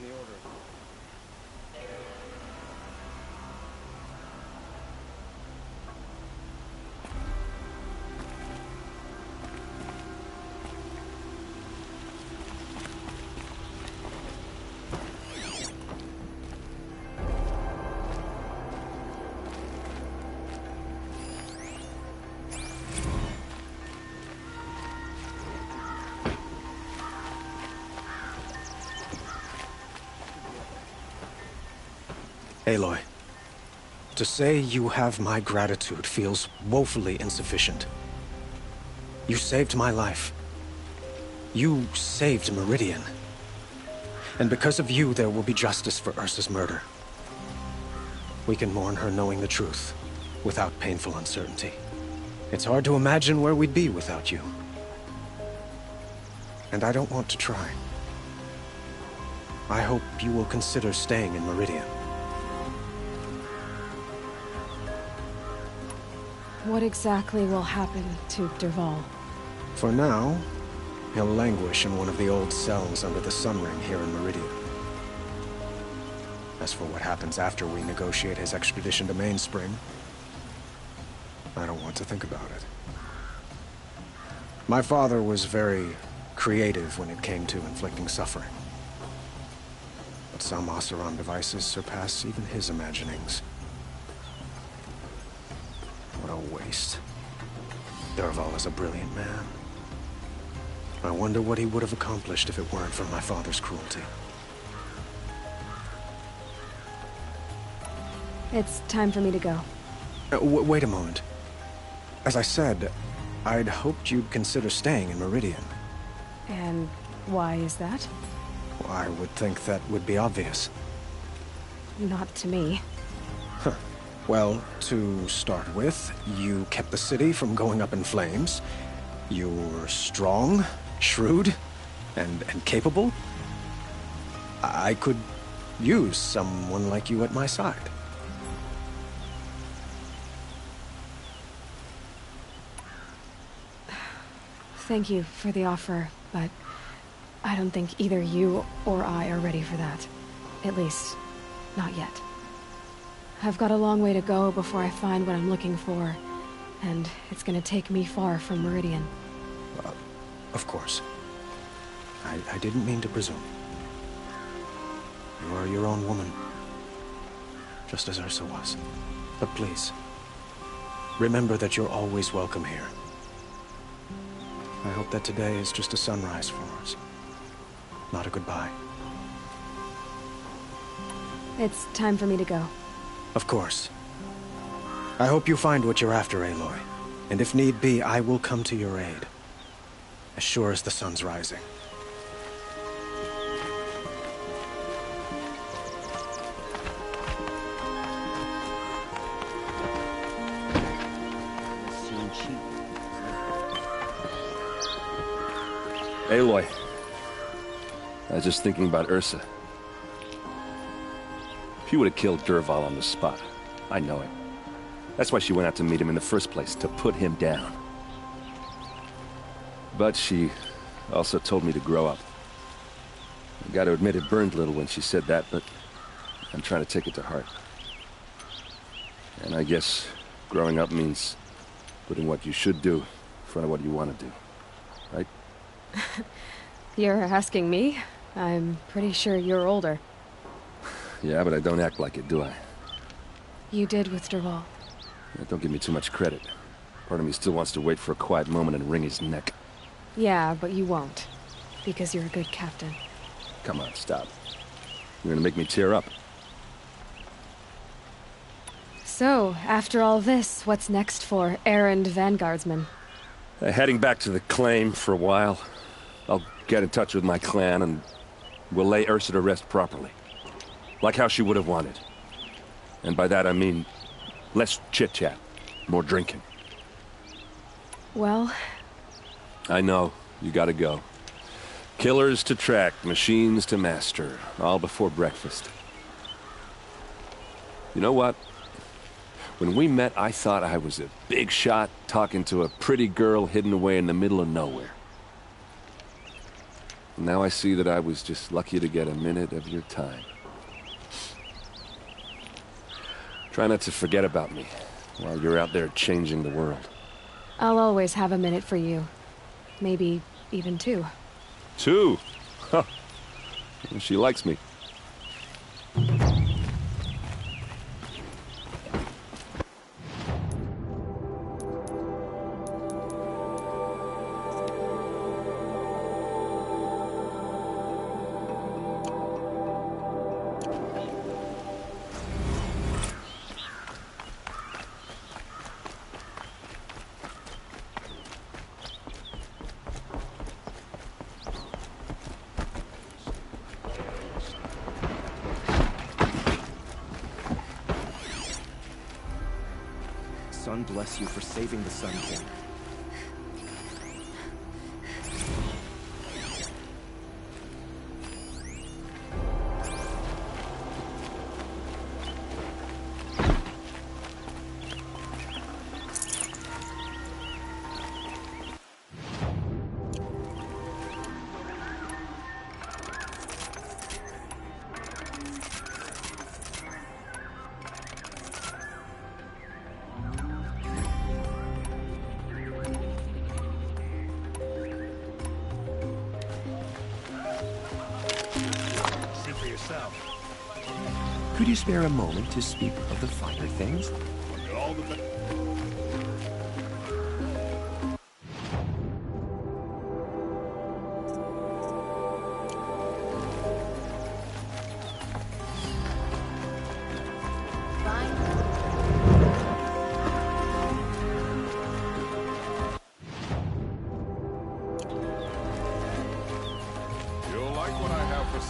the order. Aloy, to say you have my gratitude feels woefully insufficient. You saved my life. You saved Meridian. And because of you, there will be justice for Ursa's murder. We can mourn her knowing the truth, without painful uncertainty. It's hard to imagine where we'd be without you. And I don't want to try. I hope you will consider staying in Meridian. What exactly will happen to Dervahl? For now, he'll languish in one of the old cells under the Sun Ring here in Meridian. As for what happens after we negotiate his extradition to Mainspring, I don't want to think about it. My father was very creative when it came to inflicting suffering. But some Oseram devices surpass even his imaginings. What a waste. Dervahl is a brilliant man. I wonder what he would have accomplished if it weren't for my father's cruelty. It's time for me to go. Wait a moment. As I said, I'd hoped you'd consider staying in Meridian. And why is that? I would think that would be obvious. Not to me. Huh. Well, to start with, you kept the city from going up in flames. You were strong, shrewd, and capable. I could use someone like you at my side. Thank you for the offer, but I don't think either you or I are ready for that. At least, not yet. I've got a long way to go before I find what I'm looking for, and it's gonna take me far from Meridian. Of course. I didn't mean to presume. You are your own woman, just as Ursa was. But please, remember that you're always welcome here. I hope that today is just a sunrise for us, not a goodbye. It's time for me to go. Of course. I hope you find what you're after, Aloy. And if need be, I will come to your aid. As sure as the sun's rising. Aloy. I was just thinking about Ursa. She would have killed Dervahl on the spot. I know it. That's why she went out to meet him in the first place, to put him down. But she also told me to grow up. I gotta admit it burned a little when she said that, but I'm trying to take it to heart. And I guess growing up means putting what you should do in front of what you want to do. Right? You're asking me? I'm pretty sure you're older. Yeah, but I don't act like it, do I? You did with Dervahl. Yeah, don't give me too much credit. Part of me still wants to wait for a quiet moment and wring his neck. Yeah, but you won't. Because you're a good captain. Come on, stop. You're gonna make me tear up. So, after all this, what's next for errand vanguardsman? Heading back to the claim for a while. I'll get in touch with my clan and we'll lay Ursa to rest properly. Like how she would have wanted. And by that I mean less chit-chat, more drinking. Well... I know, you gotta go. Killers to track, machines to master, all before breakfast. You know what? When we met, I thought I was a big shot talking to a pretty girl hidden away in the middle of nowhere. Now I see that I was just lucky to get a minute of your time. Try not to forget about me while you're out there changing the world. I'll always have a minute for you. Maybe even two. Two? Huh. She likes me. Sun bless you for saving the Sun King. Could you spare a moment to speak of the finer things?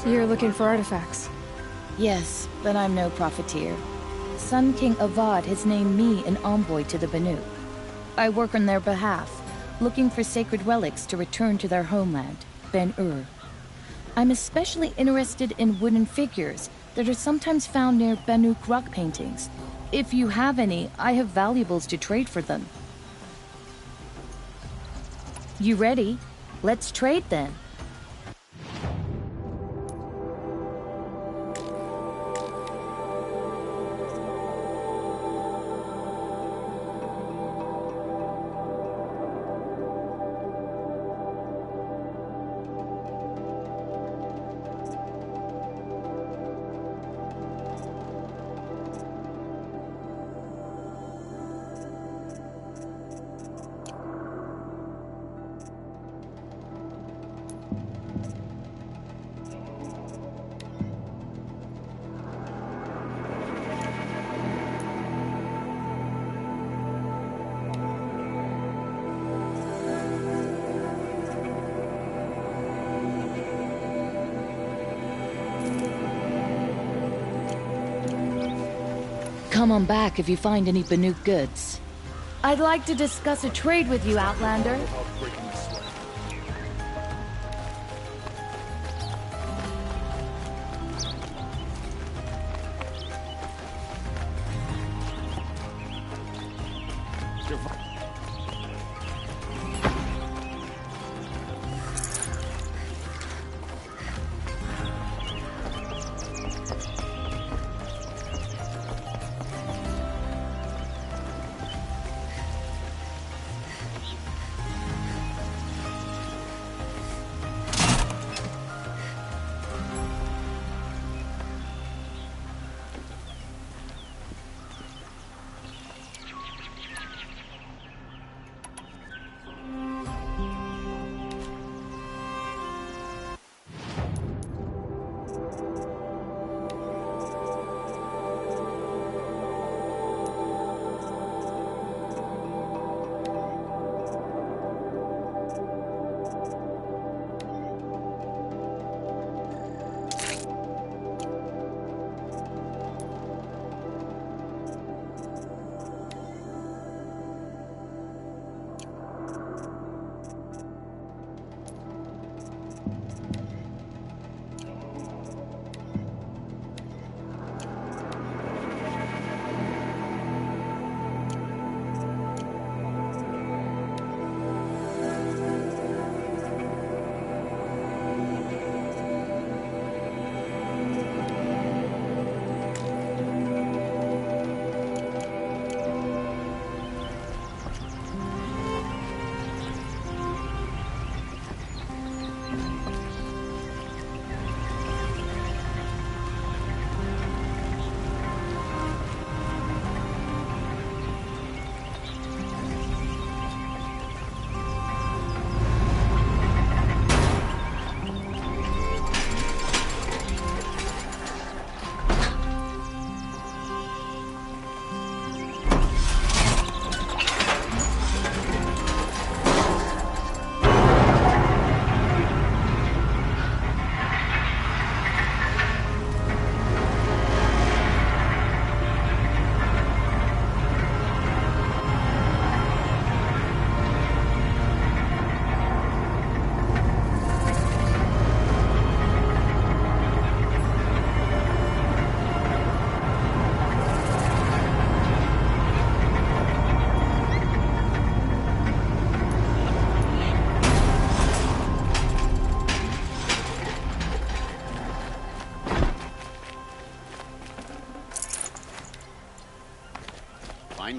You're looking for artifacts. Yes, but I'm no profiteer. Sun King Avad has named me an envoy to the Banu. I work on their behalf, looking for sacred relics to return to their homeland, Ben-Ur. I'm especially interested in wooden figures that are sometimes found near Banuk rock paintings. If you have any, I have valuables to trade for them. You ready? Let's trade then. Come on back if you find any Banuk goods. I'd like to discuss a trade with you, Outlander.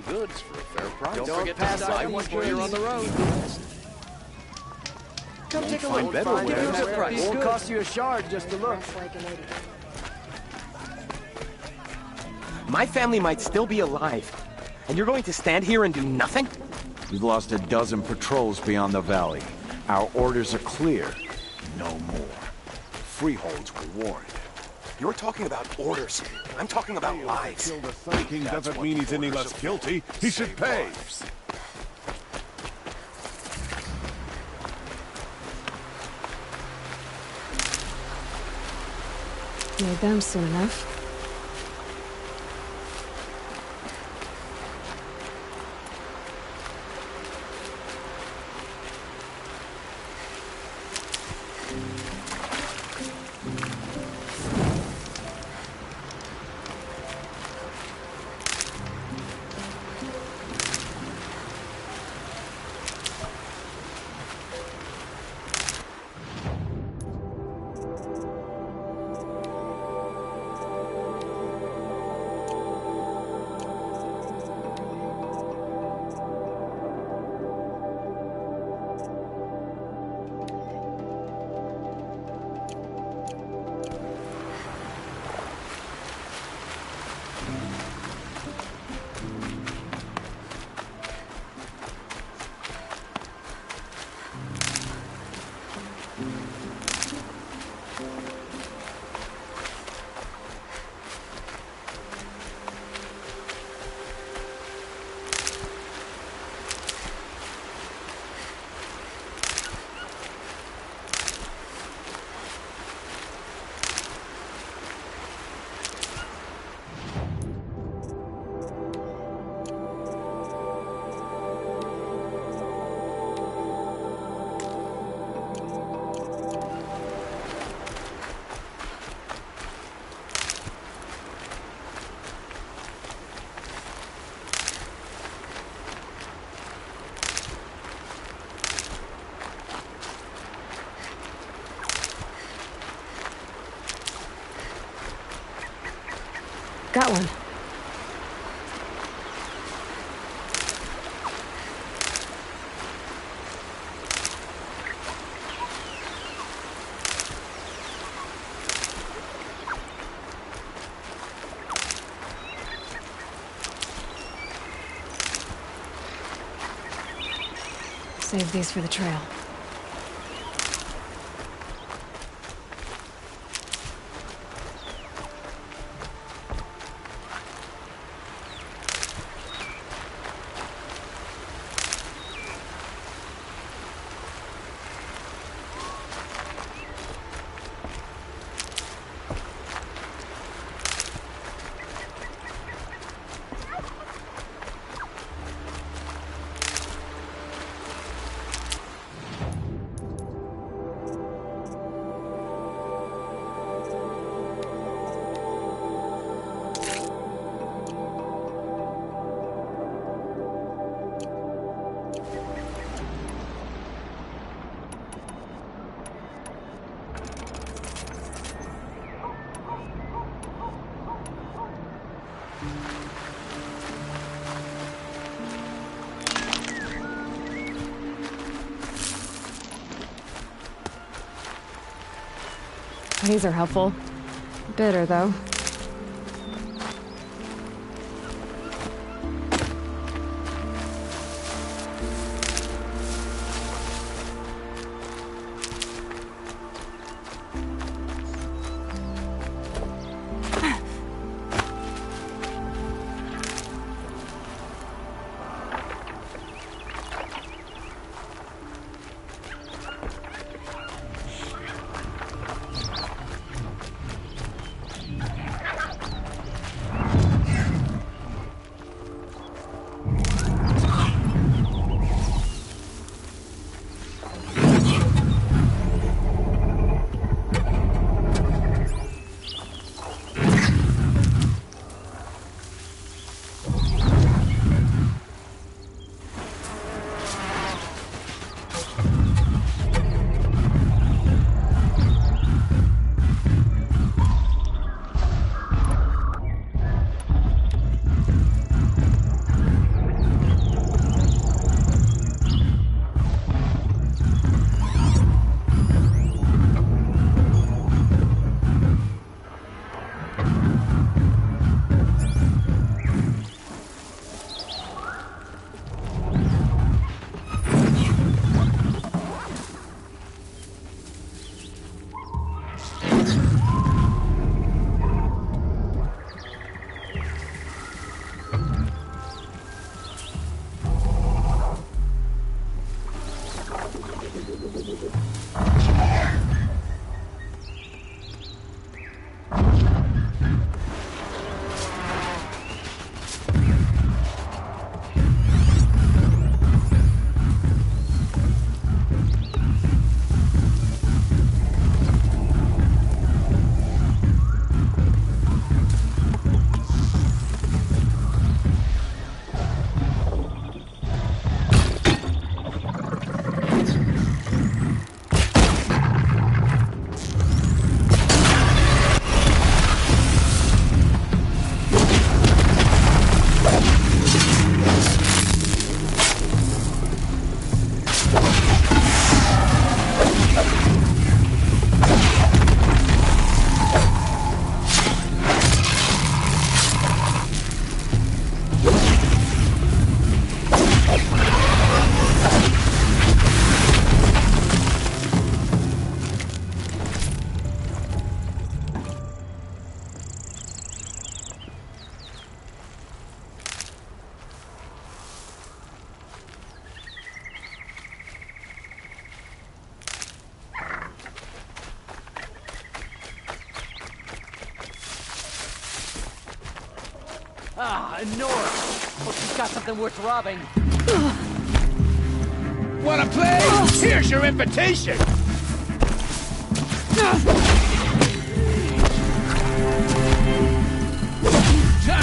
goods for a fair price. Don't forget to stop before you're on the road. Come take a look. better Give you a wares. good price. Won't cost you a shard just to look. My family might still be alive, and you're going to stand here and do nothing? We've lost a dozen patrols beyond the valley. Our orders are clear. No more. Freeholds were warned. You're talking about orders. I'm talking about lives. Kill the Sun King doesn't mean he's any less guilty. He should pay. Made them soon enough. Got one. Save these for the trail. These are helpful. Bitter, though. Nora. Hope she's got something worth robbing. Wanna play? Here's your invitation! Time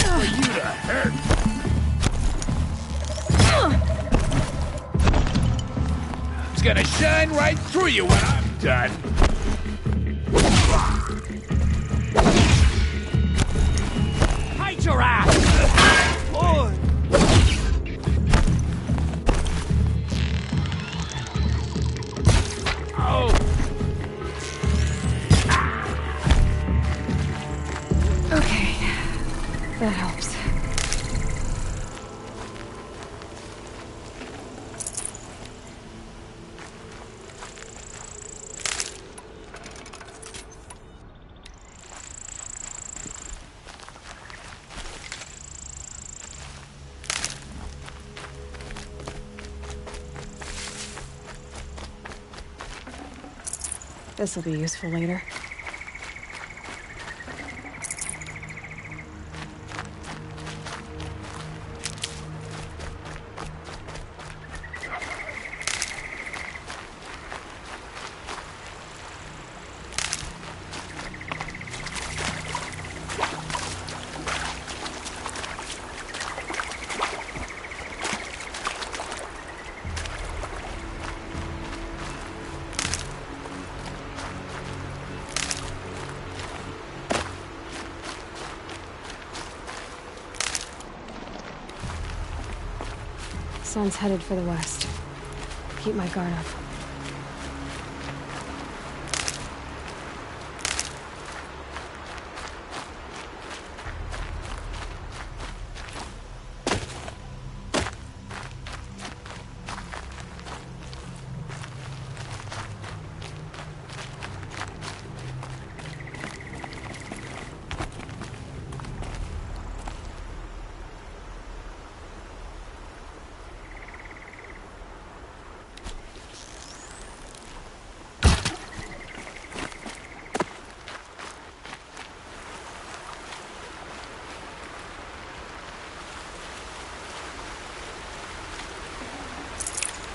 for you to hurt! It's gonna shine right through you when I'm done. Hide your ass! Lord! Okay, that helps. This'll be useful later. Sun's headed for the west. Keep my guard up.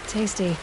Tasty.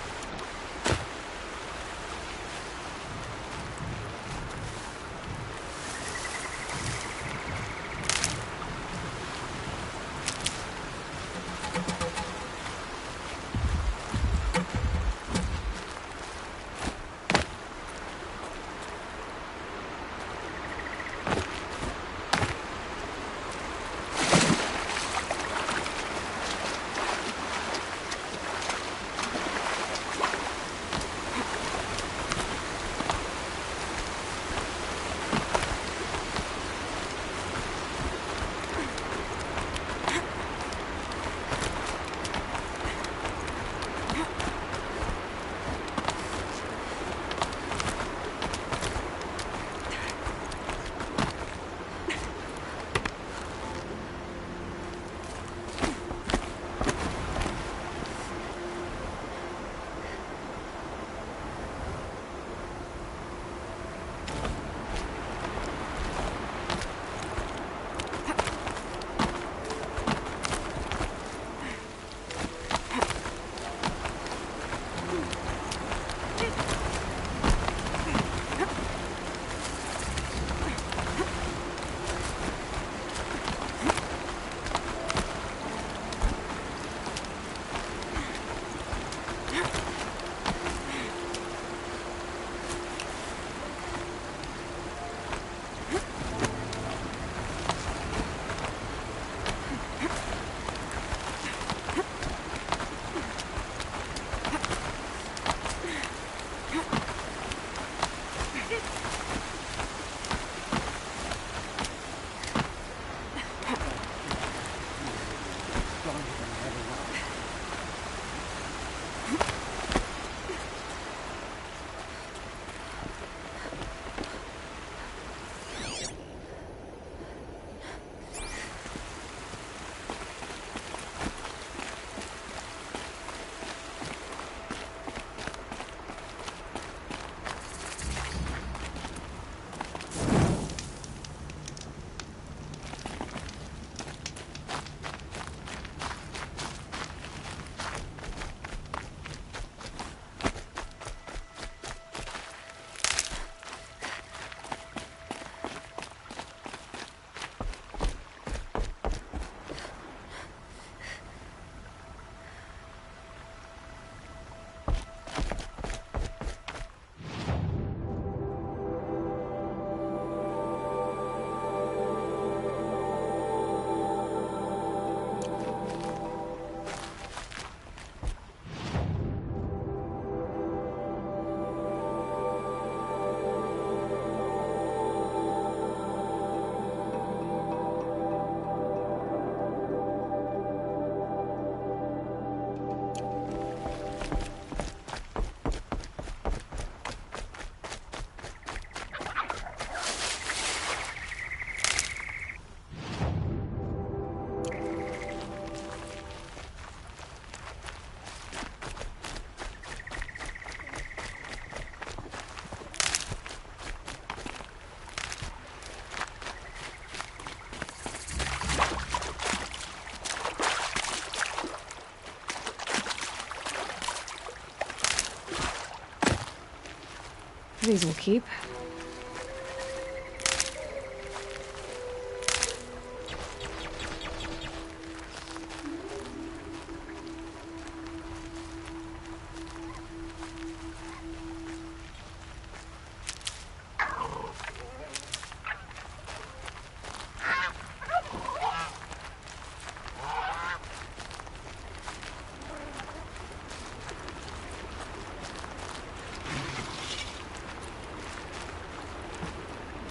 These will keep.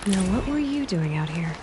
Now, what were you doing out here?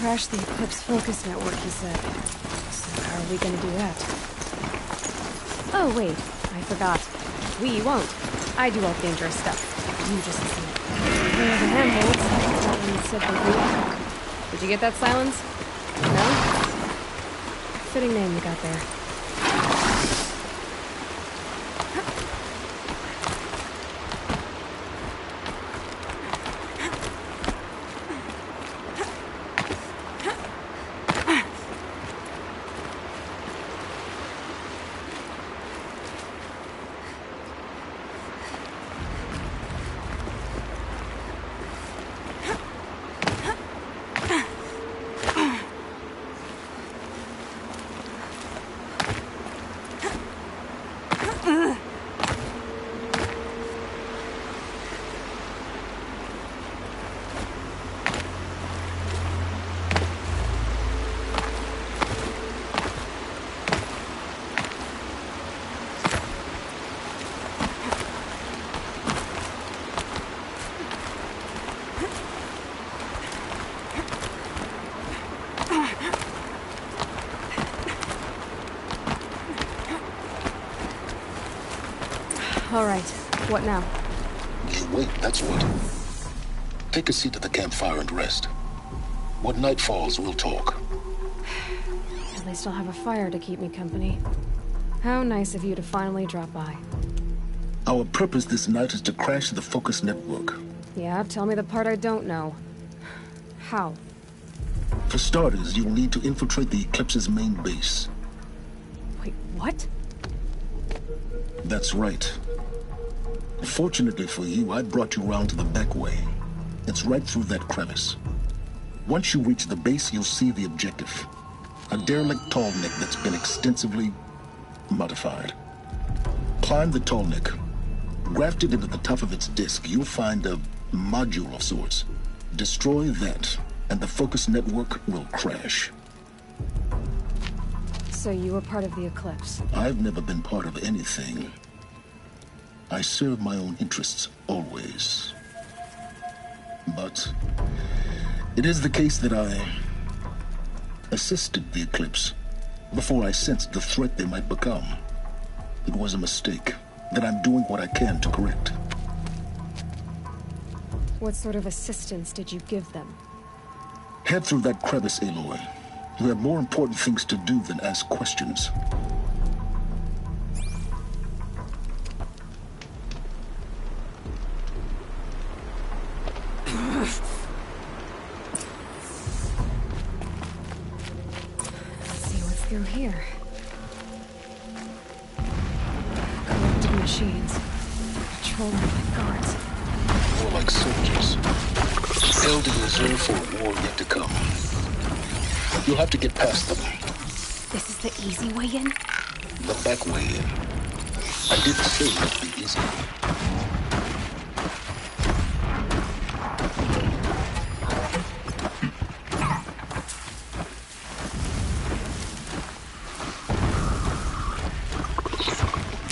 Crash the Eclipse Focus Network, he said. So how are we gonna do that? Oh, wait. I forgot. We won't. I do all the dangerous stuff. You just listen. Where are the handholds? That one said the we. Did you get that, Silence? No? Fitting name you got there. All right. What now? You wait, that's what. Take a seat at the campfire and rest. When night falls, we'll talk. At least I'll have a fire to keep me company. How nice of you to finally drop by. Our purpose this night is to crash the Focus Network. Yeah, tell me the part I don't know. How? For starters, you'll need to infiltrate the Eclipse's main base. Wait, what? That's right. Fortunately for you, I brought you round to the back way. It's right through that crevice. Once you reach the base, you'll see the objective. A derelict tallneck that's been extensively modified. Climb the tallneck. Grafted into the top of its disk, you'll find a module of sorts. Destroy that, and the focus network will crash. So you were part of the Eclipse? I've never been part of anything. I serve my own interests, always. But it is the case that I assisted the Eclipse before I sensed the threat they might become. It was a mistake that I'm doing what I can to correct. What sort of assistance did you give them? Head through that crevice, Aloy. You have more important things to do than ask questions. Let's see what's through here. Corrupted machines. Patrolling like guards. More like soldiers. Held in reserve for a war yet to come. You'll have to get past them. This is the easy way in? The back way in. I didn't say it'd be easy.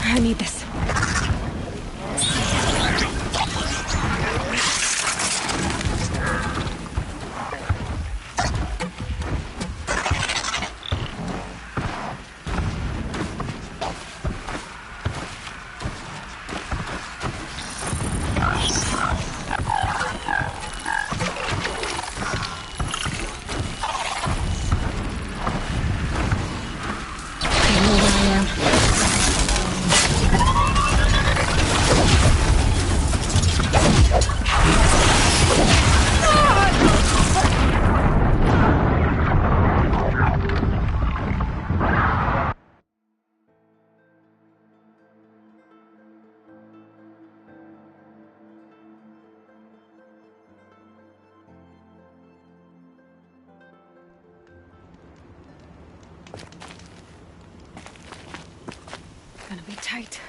I need this. Gonna be tight.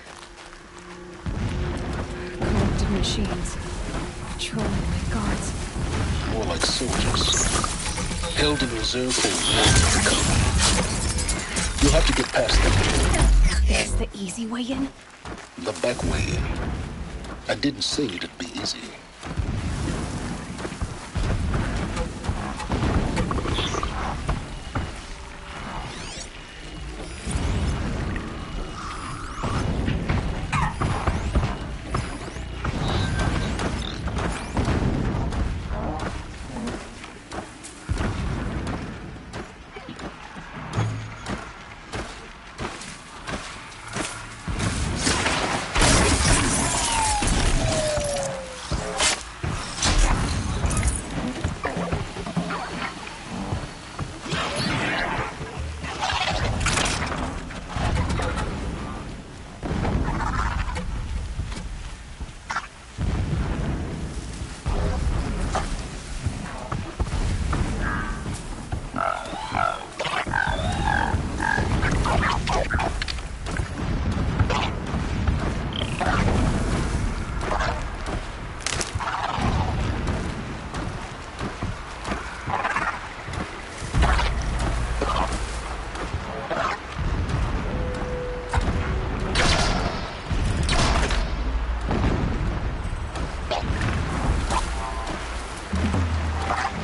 Corrupted machines. Patrolling like guards. More like soldiers. Held in reserve for a war yet to come. You'll have to get past them. This is the easy way in? The back way in. I didn't say it'd be easy.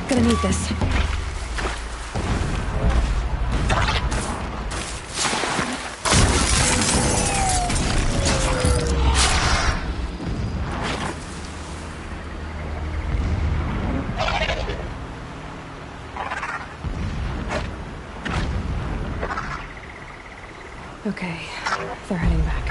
Gonna need this. Okay, they're heading back.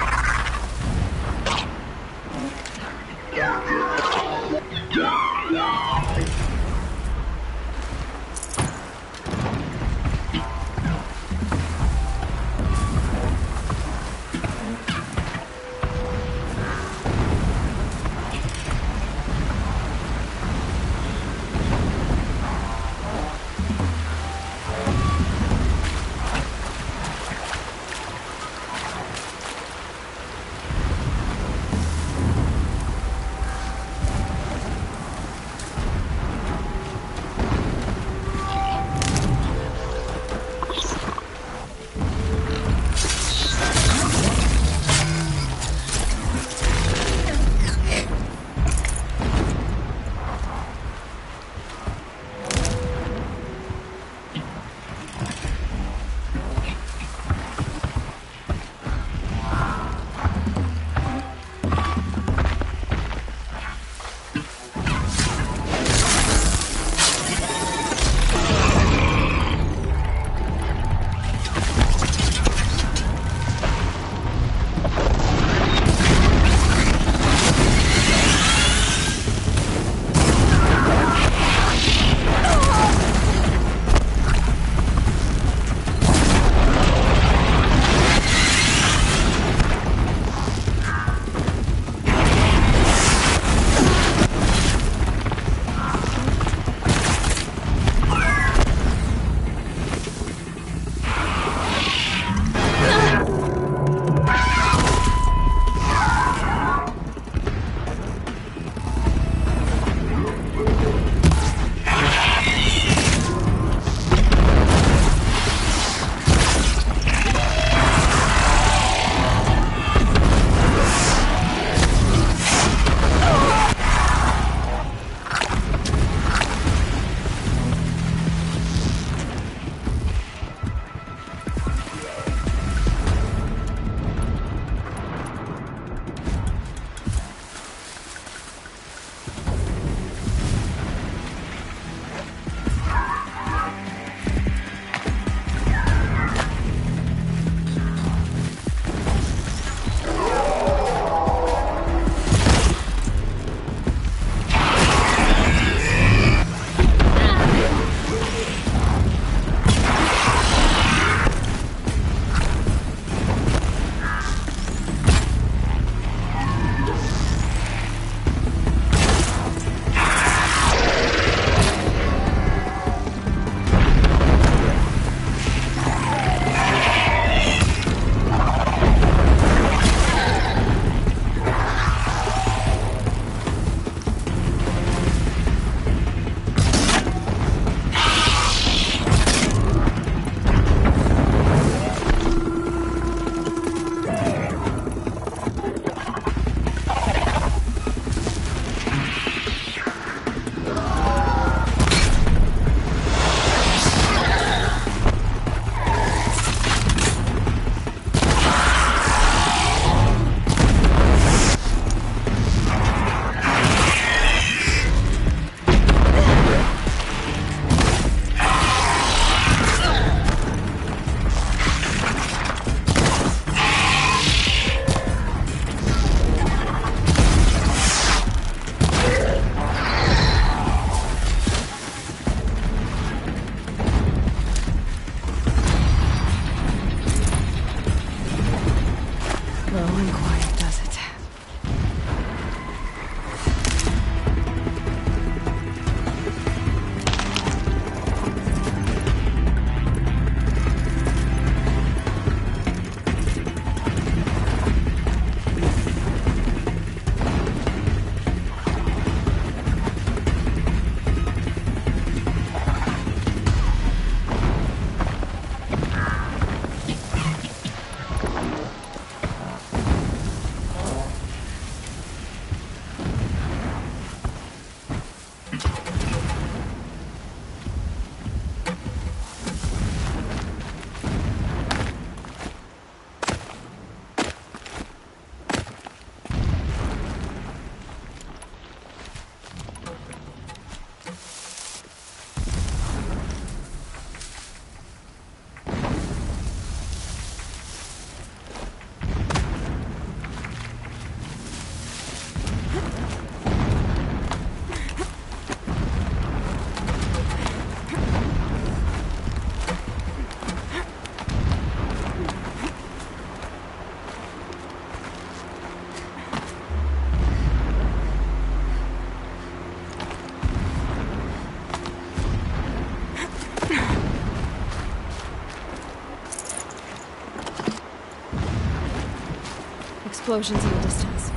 explosions in the distance.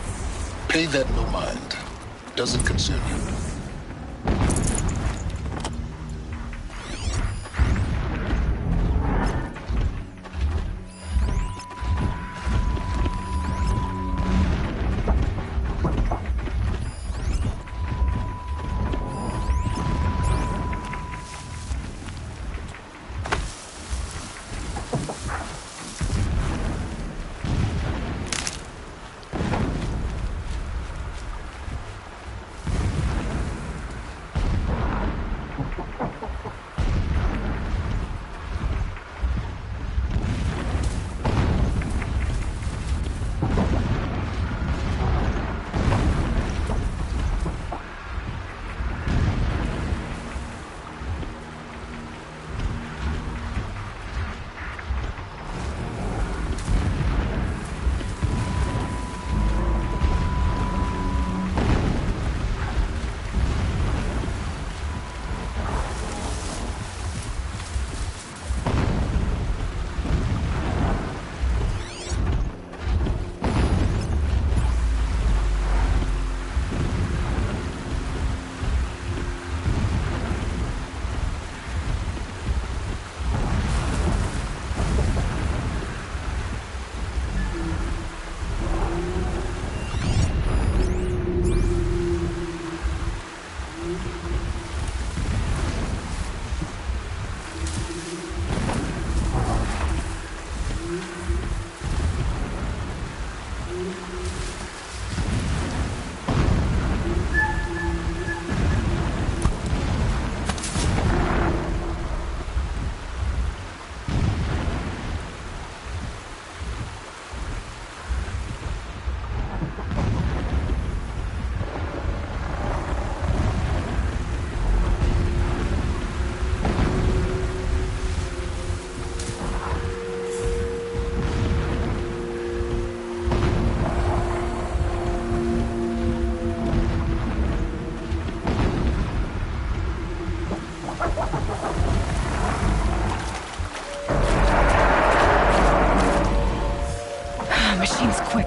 Pay that no mind. Doesn't concern you. Machine's quick.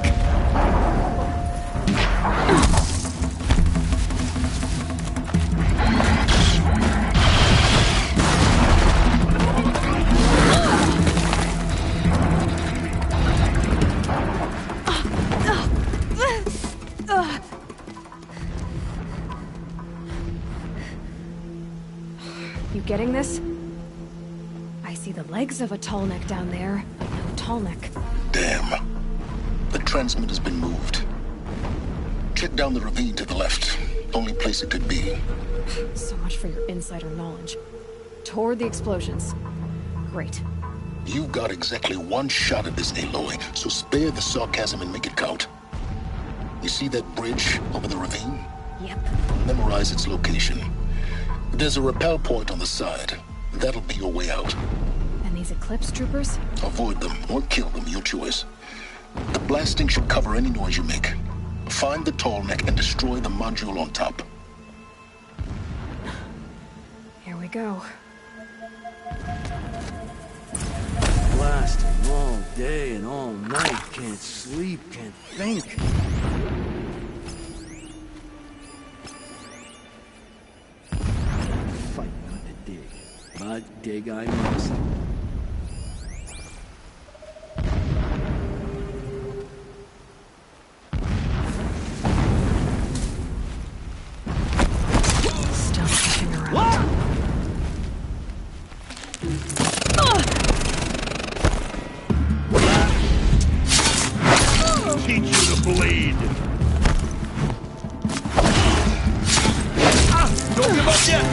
You getting this? I see the legs of a Tallneck down there, but no Tallneck. Damn. The transmitter's been moved. Check down the ravine to the left. Only place it could be. So much for your insider knowledge. Toward the explosions. Great. You've got exactly one shot at this, Aloy, so spare the sarcasm and make it count. You see that bridge over the ravine? Yep. Memorize its location. There's a rappel point on the side. That'll be your way out. And these Eclipse troopers? Avoid them or kill them, your choice. The blasting should cover any noise you make. Find the Tallneck and destroy the module on top. Here we go. Blasting all day and all night. Can't sleep, can't think. Fight not to dig, but dig I must. Still pushing around. Teach you to bleed. Don't give up yet!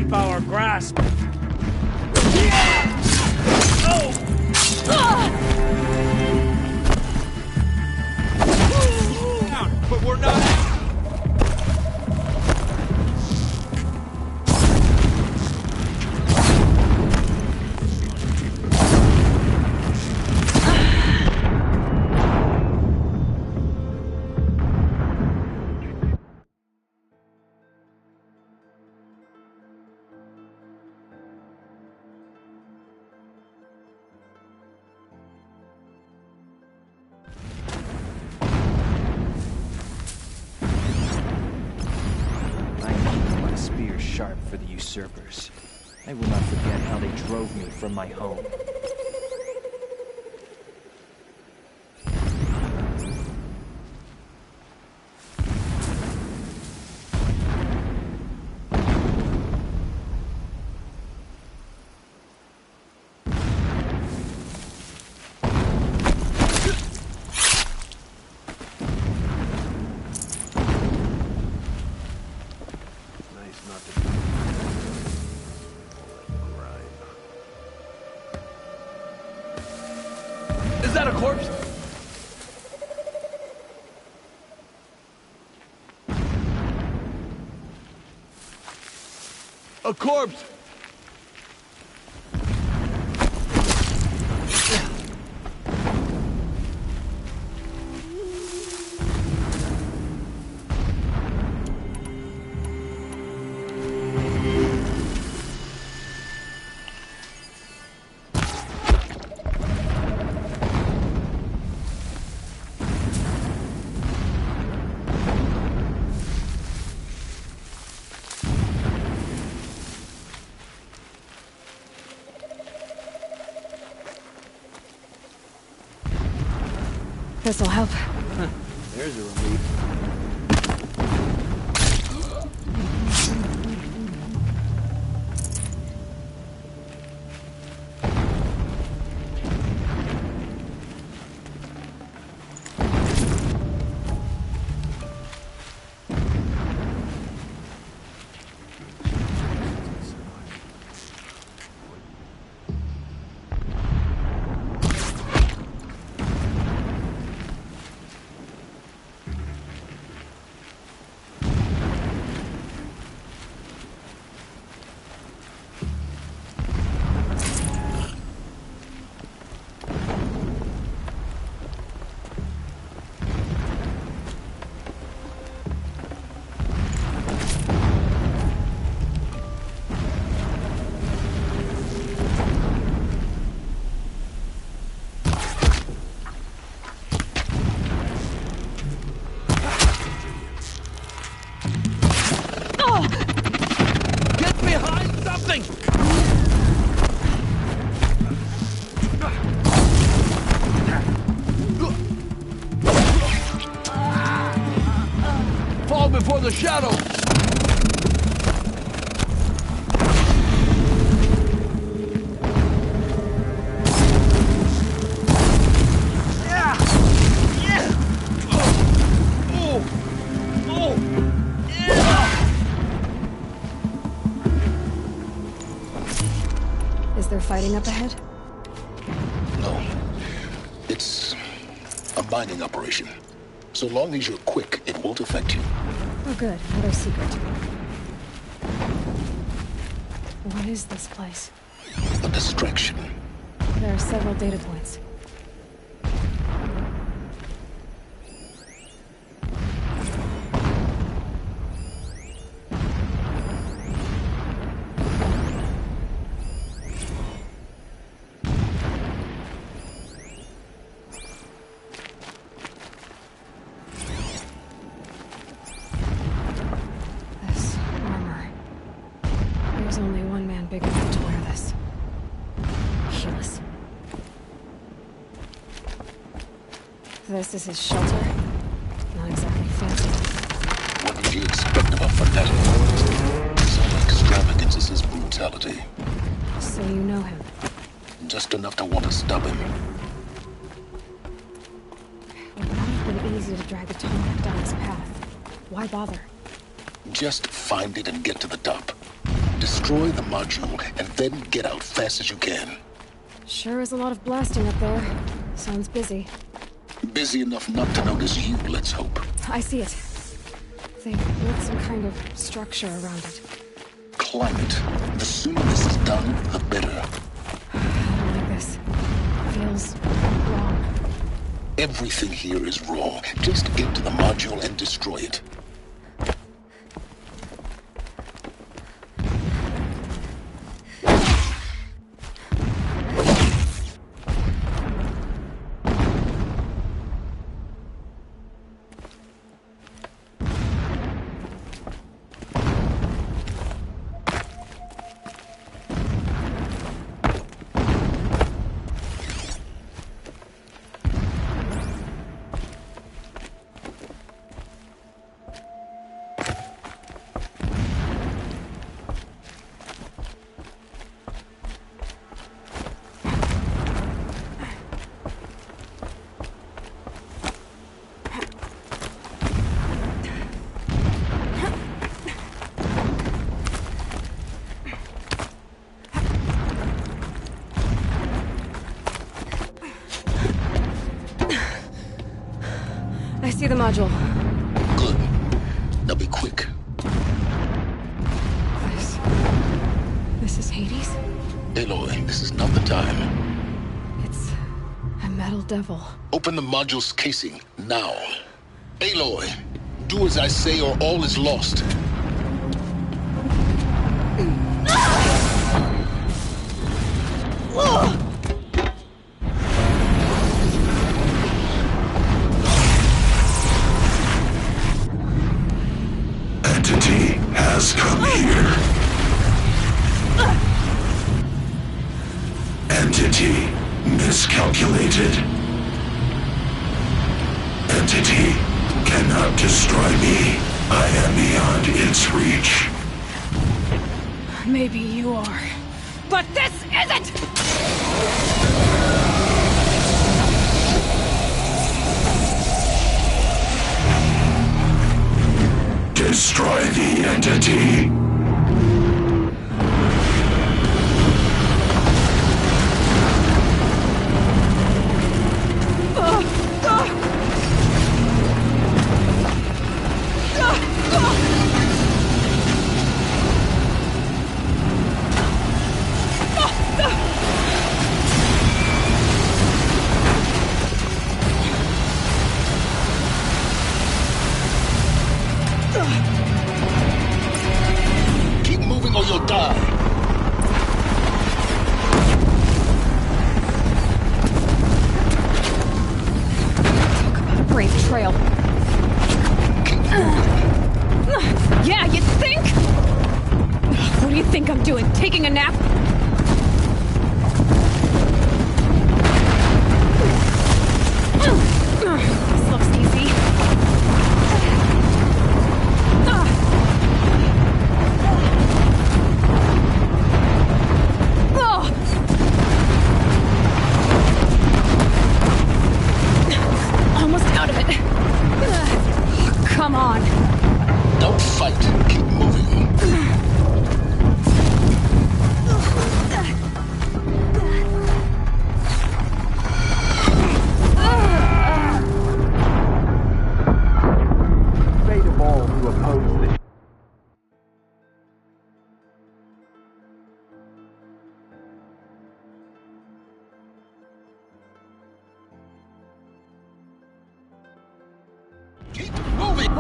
Our grasp. We're not... Sharp for the usurpers. I will not forget how they drove me from my home. Is that a corpse? A corpse! This'll help. There's a relief. Fall before the shadow! Is there fighting up ahead? No. It's a mining operation. So long as you're quick, it won't affect you. Oh good, another secret. What is this place? A distraction. There are several data points. There's only one man big enough to wear this. Helis. This is his shelter. Not exactly fancy. What did you expect of a fanatic? His only extravagance is his brutality. So you know him? Just enough to want to stop him. It would not have been easy to drag the Tolmec down his path. Why bother? Just find it and get to the top. Destroy the module, and then get out fast as you can. Sure is a lot of blasting up there. Sounds busy. Busy enough not to notice you, let's hope. I see it. They built some kind of structure around it. Climb it. The sooner this is done, the better. I don't like this. Feels wrong. Everything here is wrong. Just get to the module and destroy it. I see the module. Good. Now be quick. This is Hades? Aloy, this is not the time. It's a metal devil. Open the module's casing, now. Aloy, do as I say or all is lost. Entity has come here. Entity miscalculated. Entity cannot destroy me. I am beyond its reach. Maybe you are. But this isn't! Destroy the entity. Keep moving or you'll die. Talk about a brave trail. Yeah, you think? What do you think I'm doing? Taking a nap? This looks easy. Almost out of it. Come on. Don't fight. Keep moving. Fate of all who oppose this. Keep moving.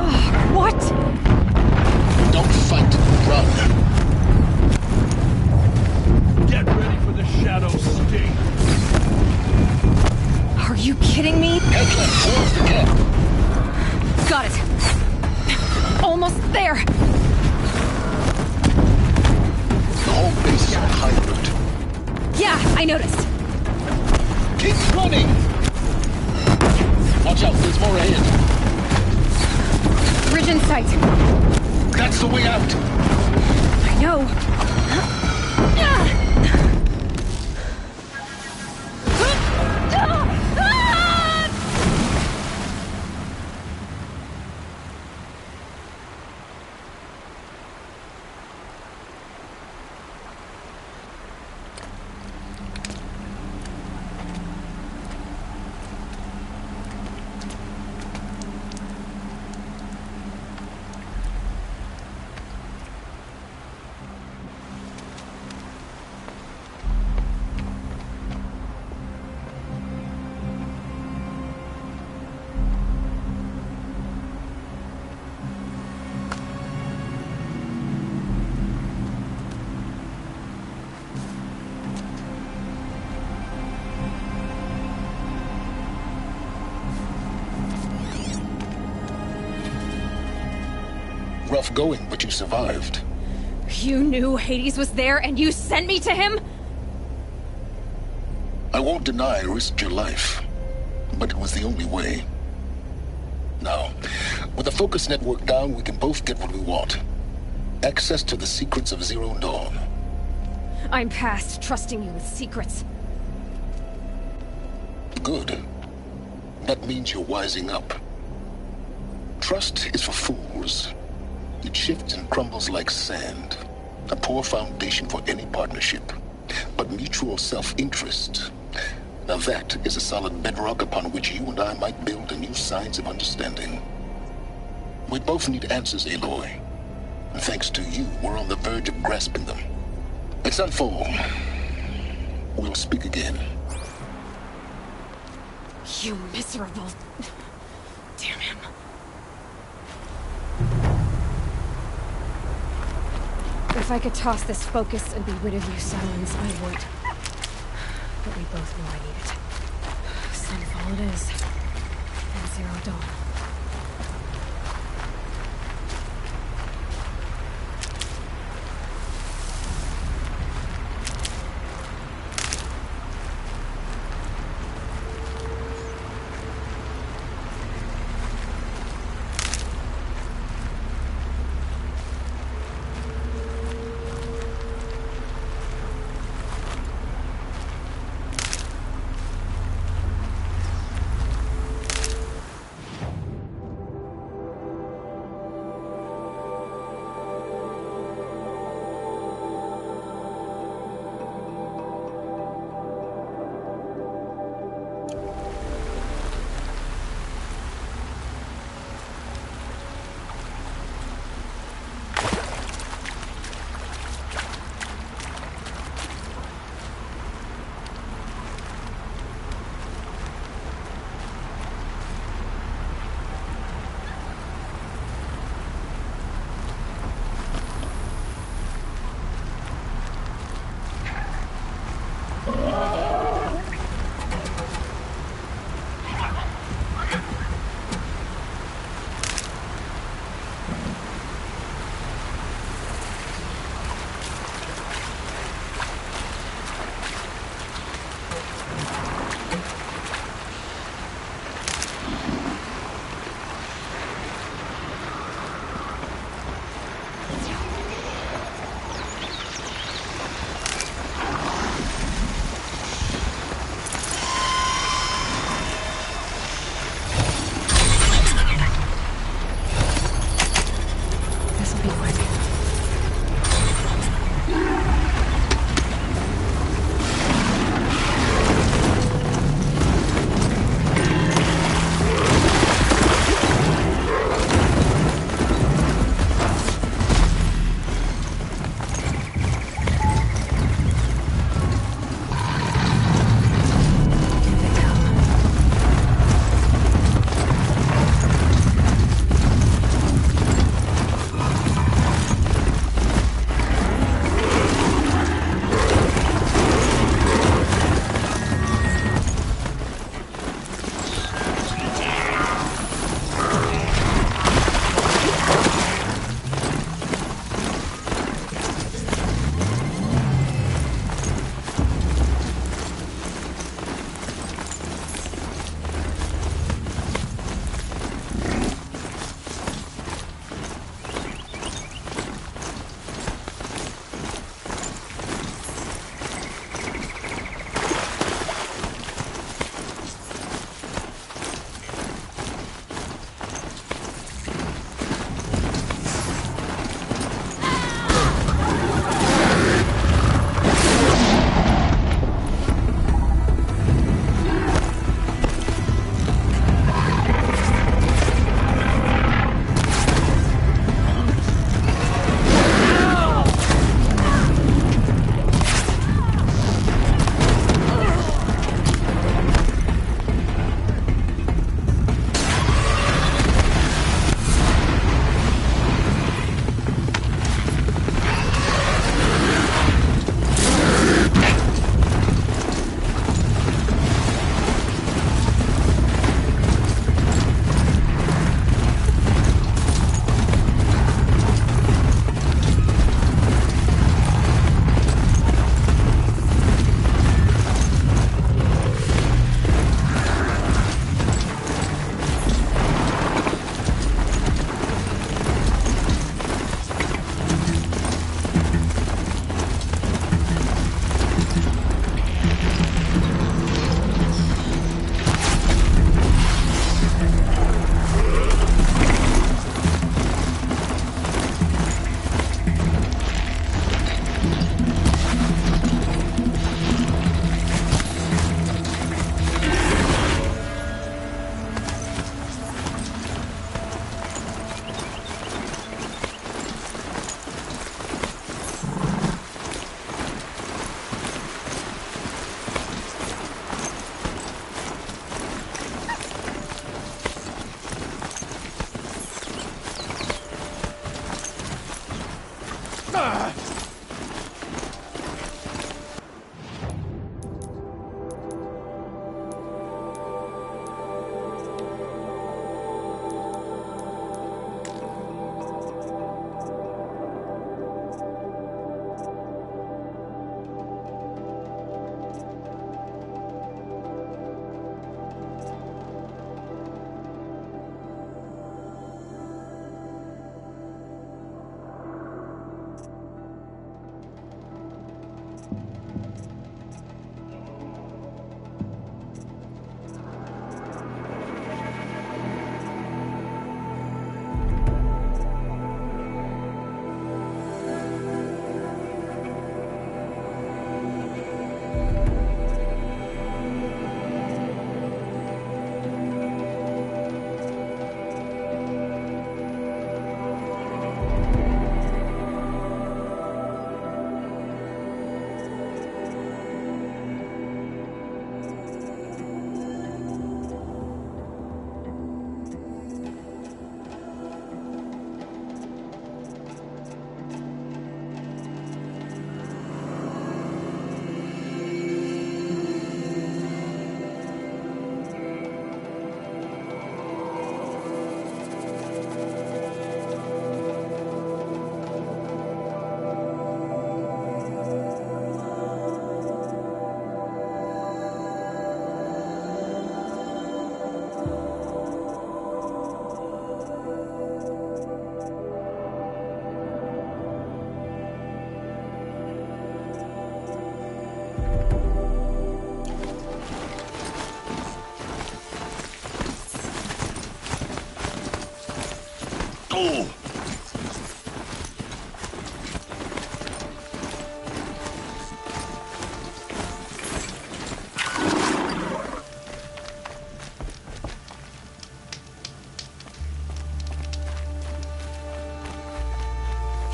What? Don't fight. Run. Get ready for the shadow sting. Are you kidding me? Head left towards the camp. Got it. Almost there. The whole base is on high alert. Yeah, I noticed. Keep running. Watch out, there's more ahead. Bridge in sight. That's the way out. I know. Rough going, but you survived. You knew Hades was there and you sent me to him? I won't deny I risked your life, but it was the only way. Now, with the focus network down, we can both get what we want. Access to the secrets of Zero Dawn. I'm past trusting you with secrets. Good. That means you're wising up. Trust is for fools. It shifts and crumbles like sand. A poor foundation for any partnership. But mutual self-interest, now that is a solid bedrock upon which you and I might build a new science of understanding. We both need answers, Aloy. And thanks to you, we're on the verge of grasping them. It's Sunfall. We'll speak again. You miserable... Damn him. If I could toss this focus and be rid of you, Silence, I would. But we both know I need it. Sunfall it is. And Zero Dawn.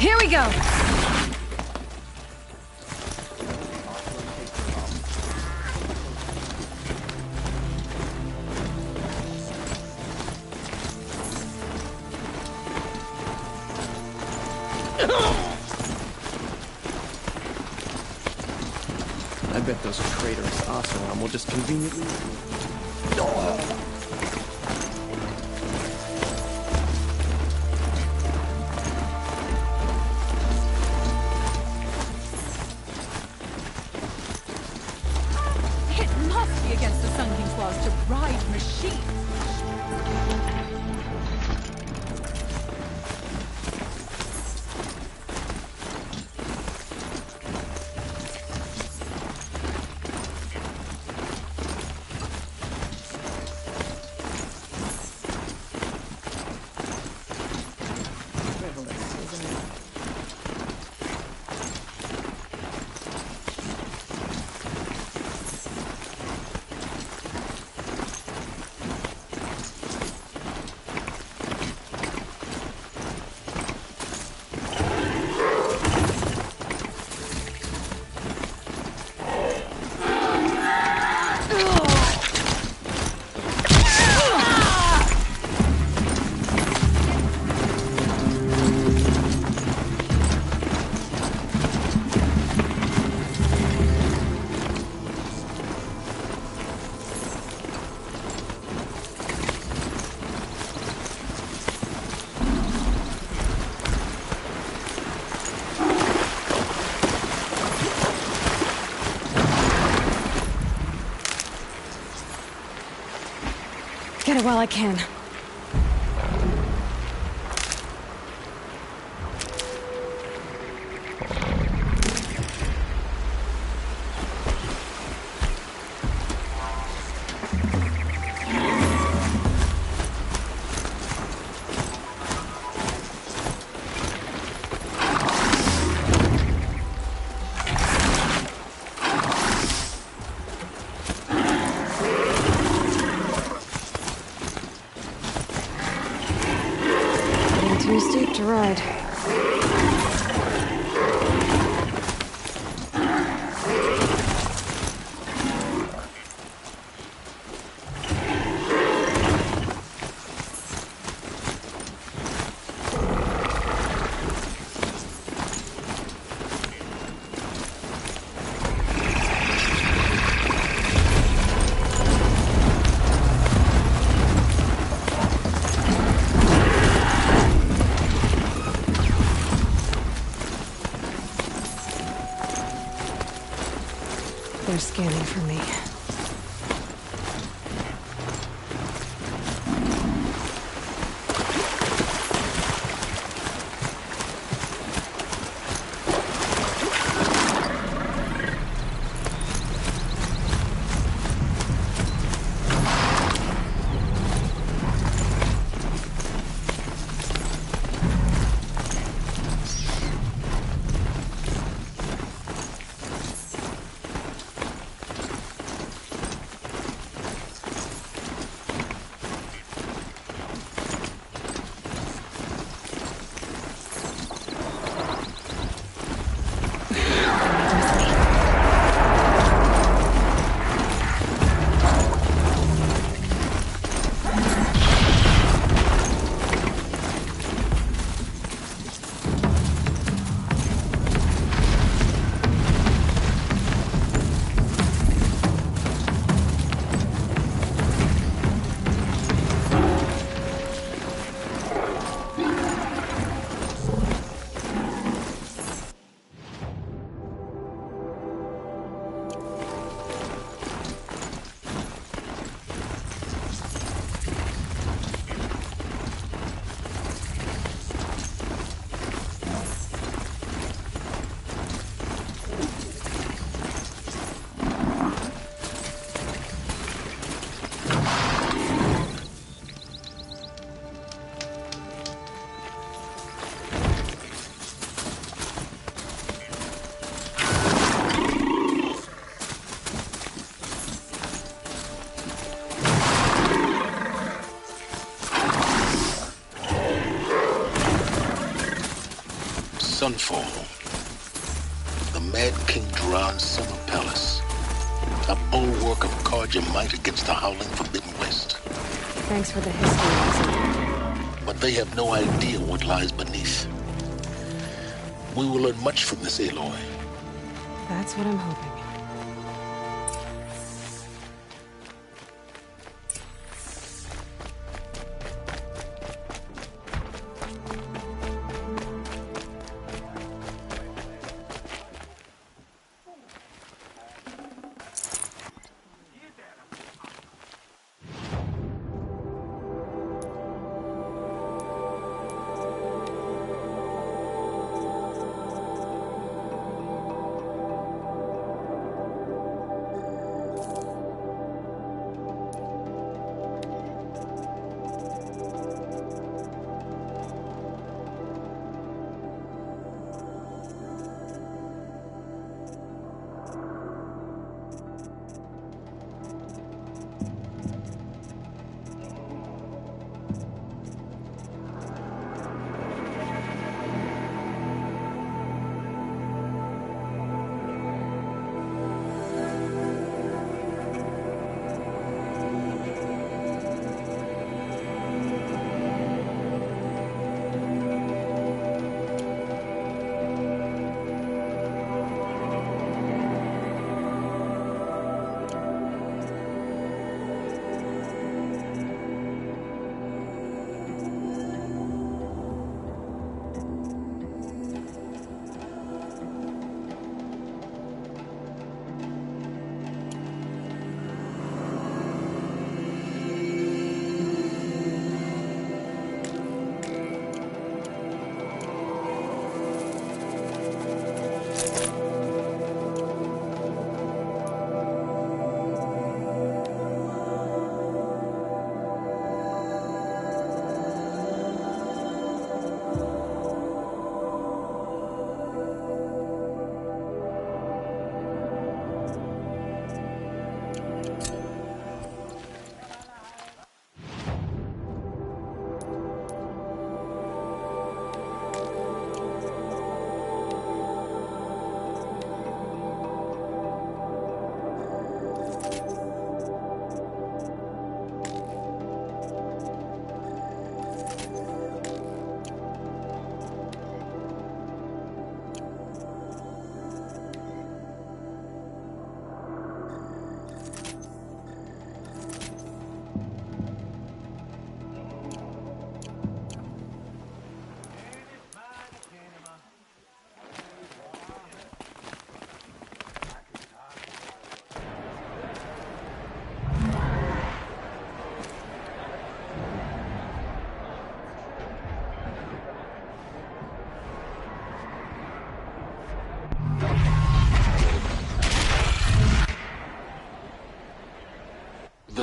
Here we go! I bet those traitorous Oseram will just conveniently... It must be against the Sun King's laws to ride machines. Get it while I can. Too steep to ride. They're scanning for me. Sunfall. The Mad King Jiran's summer palace. A bulwark of Carja might against the howling Forbidden West. Thanks for the history lesson. But they have no idea what lies beneath. We will learn much from this, Aloy. That's what I'm hoping.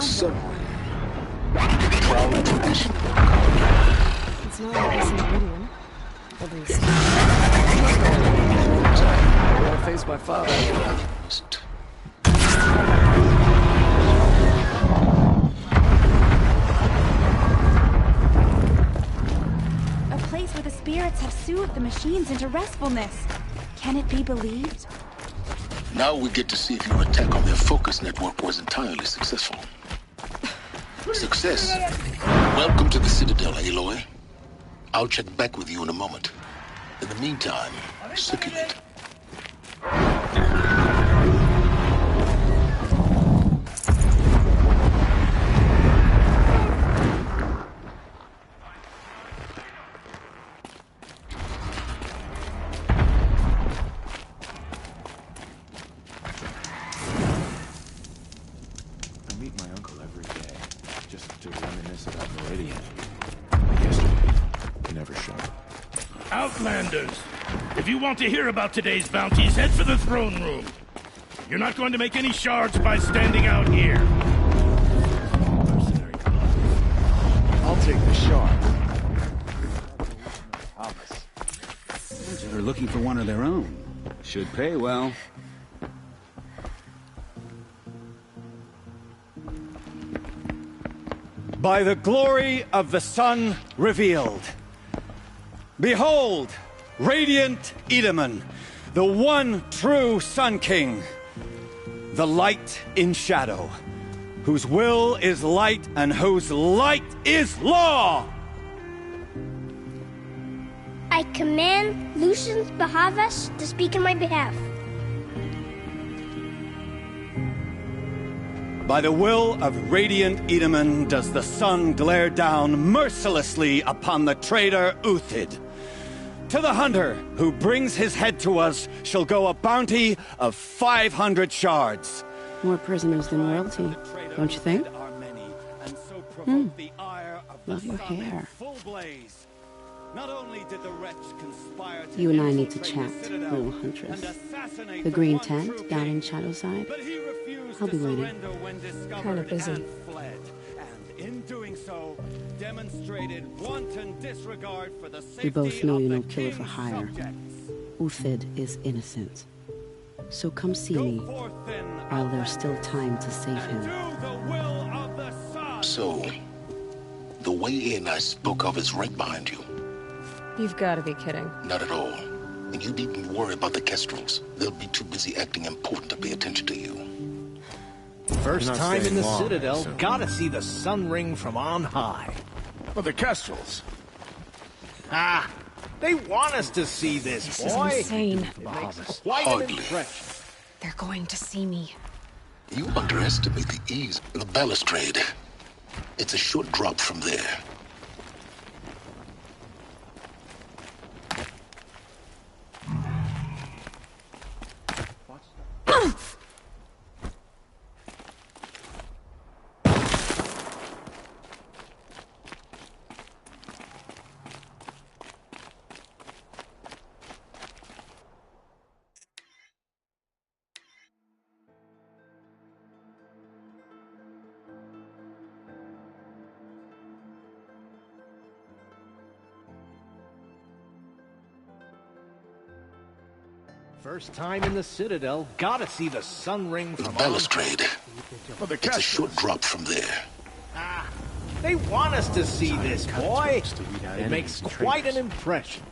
The sun ring. Proud tradition. It's not like this in Meridian. At least. I won't face my father. A place where the spirits have soothed the machines into restfulness. Can it be believed? Now we get to see if your attack on their focus network was entirely successful. Success. Welcome to the Citadel, Aloy. I'll check back with you in a moment. In the meantime, circulate. I meet my uncle every day, just to reminisce about Meridian. Yesterday, he never showed. Outlanders! If you want to hear about today's bounties, head for the throne room. You're not going to make any shards by standing out here. I'll take the shard. They're looking for one of their own. Should pay well. By the glory of the sun revealed. Behold, radiant Edaman, the one true Sun King, the light in shadow, whose will is light and whose light is law! I command Lucius Bahavas to speak in my behalf. By the will of radiant Edaman does the sun glare down mercilessly upon the traitor Uthid. To the hunter who brings his head to us shall go a bounty of 500 shards. More prisoners than royalty, don't you think? Love your hair. You and I need to chat, little huntress. The green tent down in Shadowside. I'll be waiting. Kind of busy. In doing so, demonstrated wanton disregard for the safety We both know of you're the no killer for king's hire. subjects. Uthid is innocent. So come see me while there's still time to save him. So, the way in I spoke of is right behind you. You've got to be kidding. Not at all. And you needn't worry about the Kestrels. They'll be too busy acting important to pay attention to you. First time in the Citadel, gotta see the Sun Ring from on high. Well, the Kestrels. Ah, they want us to see this, This boy. is insane. Quite an Hardly. impression. They're going to see me. You underestimate the ease of the balustrade. It's a short drop from there. First time in the Citadel, gotta see the Sun Ring The from balustrade. Well, the It's a short drop from there. Ah, they want us to see this, boy. It makes quite an impression.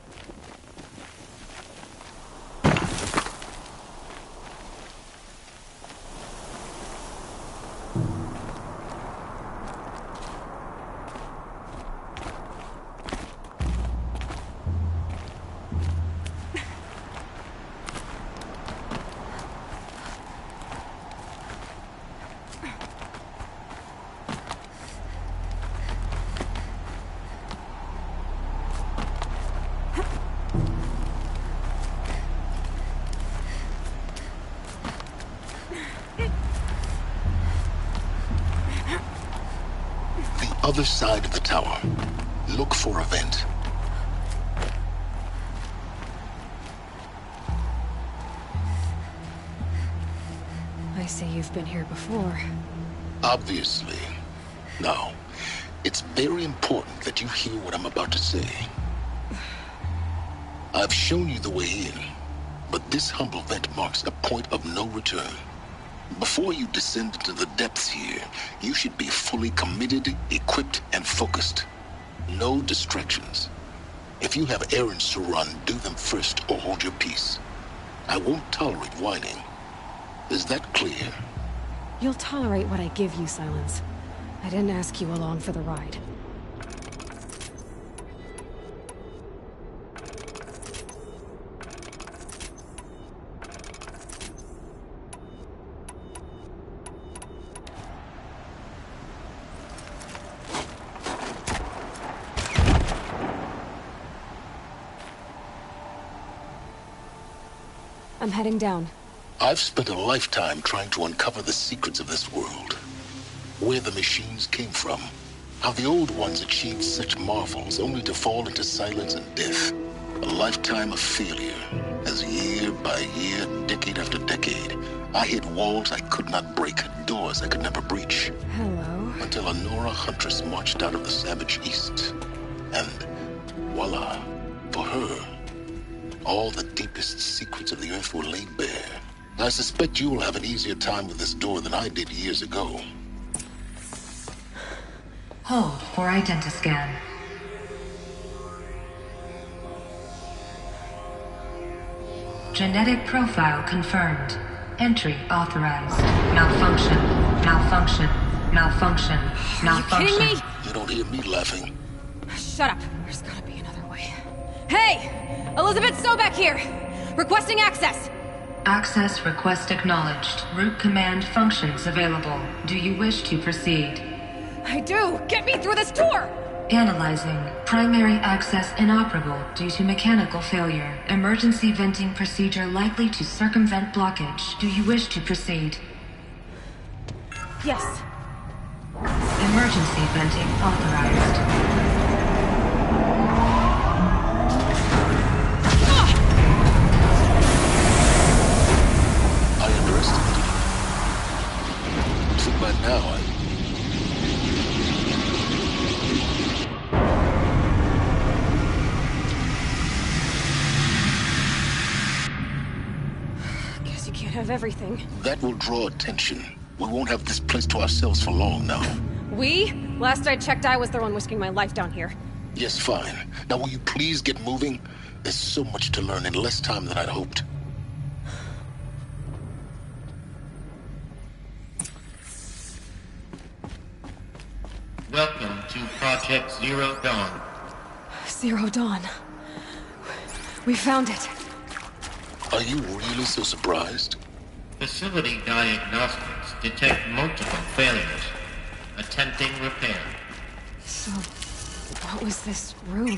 Other side of the tower. Look for a vent. I say you've been here before. Obviously. Now, it's very important that you hear what I'm about to say. I've shown you the way in, but this humble vent marks a point of no return. Before you descend into the depths here, you should be fully committed, equipped, and focused. No distractions. If you have errands to run, do them first or hold your peace. I won't tolerate whining. Is that clear? You'll tolerate what I give you, Silence. I didn't ask you along for the ride. I'm heading down. I've spent a lifetime trying to uncover the secrets of this world. Where the machines came from. How the old ones achieved such marvels only to fall into silence and death. A lifetime of failure, as year by year, decade after decade, I hit walls I could not break, doors I could never breach. Hello. Until a Nora huntress marched out of the savage east. And voila, for her, all the deepest secrets of the earth were laid bare. I suspect you will have an easier time with this door than I did years ago. Hold for identiscan. Genetic profile confirmed. Entry authorized. Malfunction. Malfunction. Malfunction. Malfunction. Are you kidding me? You don't hear me laughing. Shut up. There's gotta be another way. Hey! Elizabeth Sobek here! Requesting access! Access request acknowledged. Root command functions available. Do you wish to proceed? I do! Get me through this door! Analyzing. Primary access inoperable due to mechanical failure. Emergency venting procedure likely to circumvent blockage. Do you wish to proceed? Yes. Emergency venting authorized. By now, Guess you can't have everything. That will draw attention. We won't have this place to ourselves for long now. We? Last I checked, I was the one risking my life down here. Yes, fine. Now will you please get moving? There's so much to learn in less time than I'd hoped. Welcome to Project Zero Dawn. Zero Dawn. We found it. Are you really so surprised? Facility diagnostics detect multiple failures. Attempting repair. So, what was this room?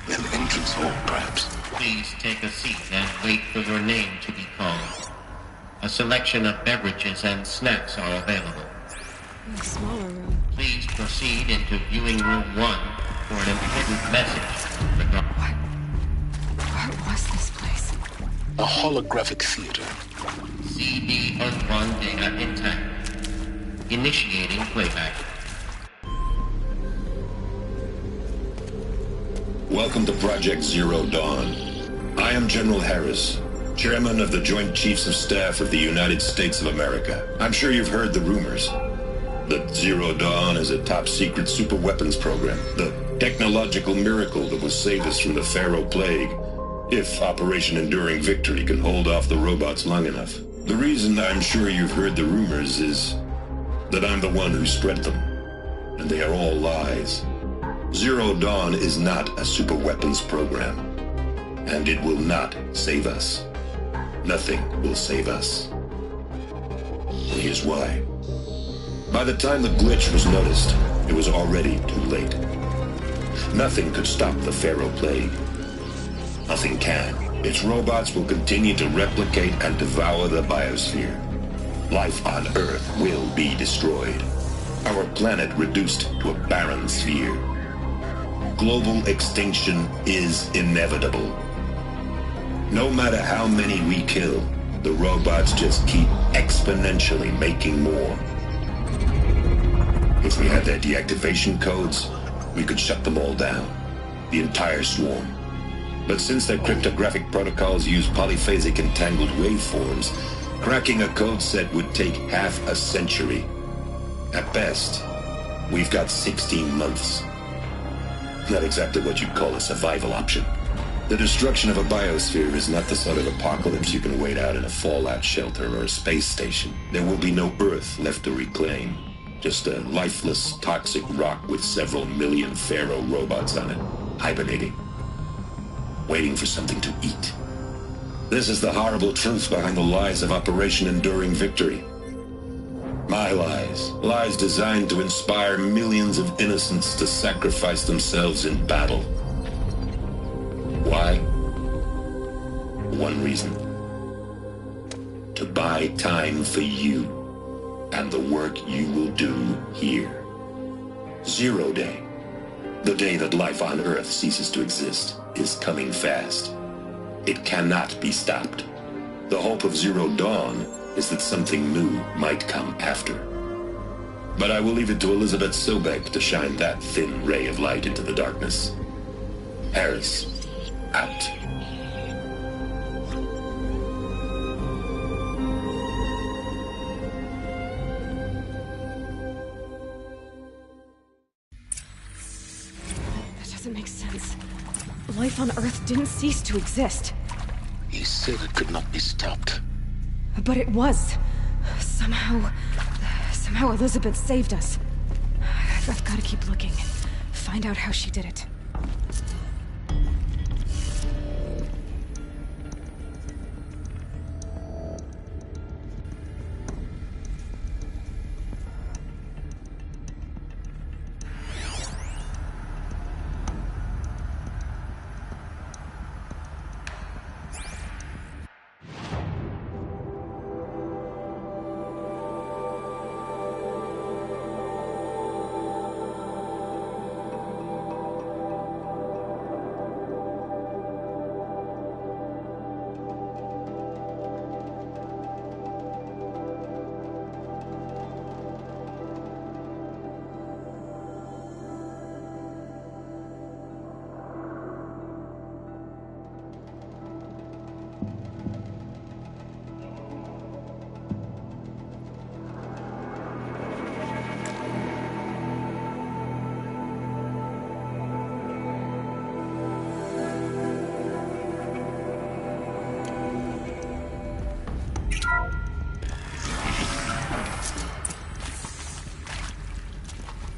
An entrance hall, perhaps. Please take a seat and wait for your name to be called. A selection of beverages and snacks are available. A smaller room. Please proceed into viewing room 1 for an important message. What was this place? A holographic theater. CD-1 data intact. Initiating playback. Welcome to Project Zero Dawn. I am General Harris, Chairman of the Joint Chiefs of Staff of the United States of America. I'm sure you've heard the rumors that Zero Dawn is a top-secret superweapons program, the technological miracle that will save us from the Pharaoh Plague, if Operation Enduring Victory can hold off the robots long enough. The reason I'm sure you've heard the rumors is that I'm the one who spread them, and they are all lies. Zero Dawn is not a superweapons program, and it will not save us. Nothing will save us. Here's why. By the time the glitch was noticed, it was already too late. Nothing could stop the Pharaoh Plague. Nothing can. Its robots will continue to replicate and devour the biosphere. Life on Earth will be destroyed. Our planet reduced to a barren sphere. Global extinction is inevitable. No matter how many we kill, the robots just keep exponentially making more. If we had their deactivation codes, we could shut them all down. The entire swarm. But since their cryptographic protocols use polyphasic entangled waveforms, cracking a code set would take half a century. At best, we've got 16 months. Not exactly what you'd call a survival option. The destruction of a biosphere is not the sort of apocalypse you can wait out in a fallout shelter or a space station. There will be no Earth left to reclaim. Just a lifeless, toxic rock with several million Pharaoh robots on it, hibernating. Waiting for something to eat. This is the horrible truth behind the lies of Operation Enduring Victory. My lies. Lies designed to inspire millions of innocents to sacrifice themselves in battle. Why? One reason. To buy time for you and the work you will do here. Zero Day. The day that life on Earth ceases to exist is coming fast. It cannot be stopped. The hope of Zero Dawn is that something new might come after. But I will leave it to Elizabeth Sobek to shine that thin ray of light into the darkness. Harris, out. That doesn't make sense. Life on Earth didn't cease to exist. He said it could not be stopped. But it was. Somehow Elizabeth saved us. I've got to keep looking. Find out how she did it.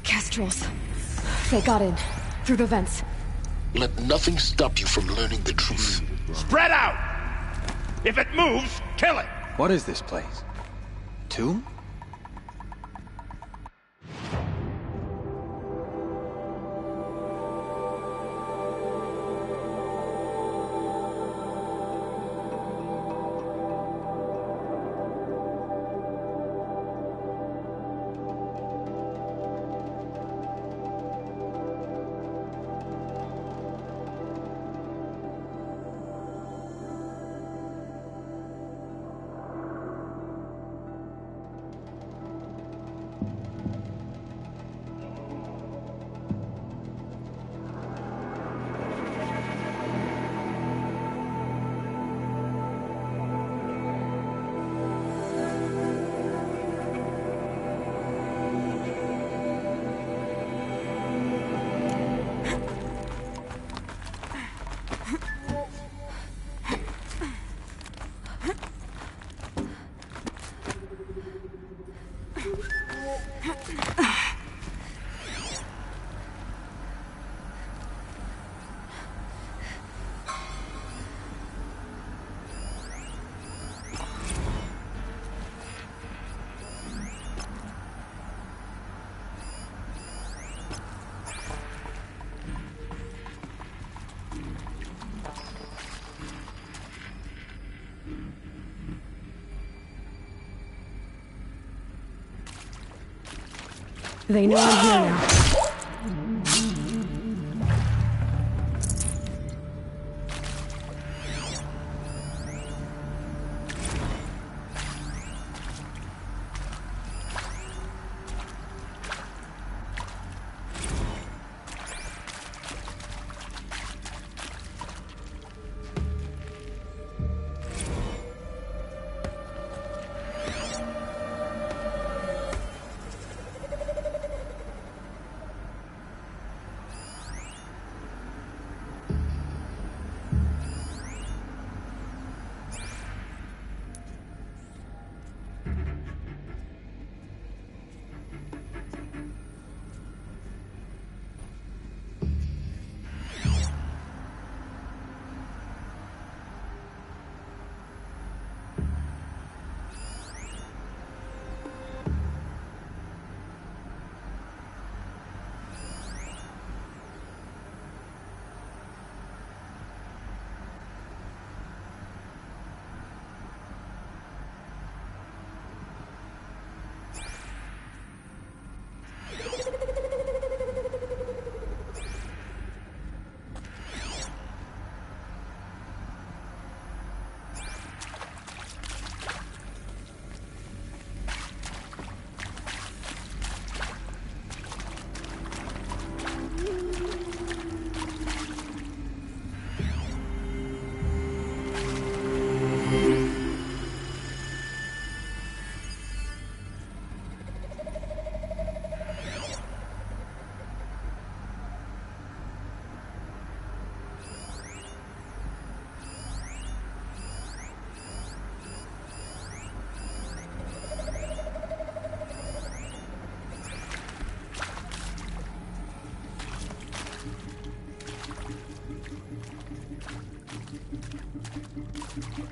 Kestrels. They got in. Through the vents. Let nothing stop you from learning the truth. Spread out! If it moves, kill it! What is this place? Tomb? They know I'm here now.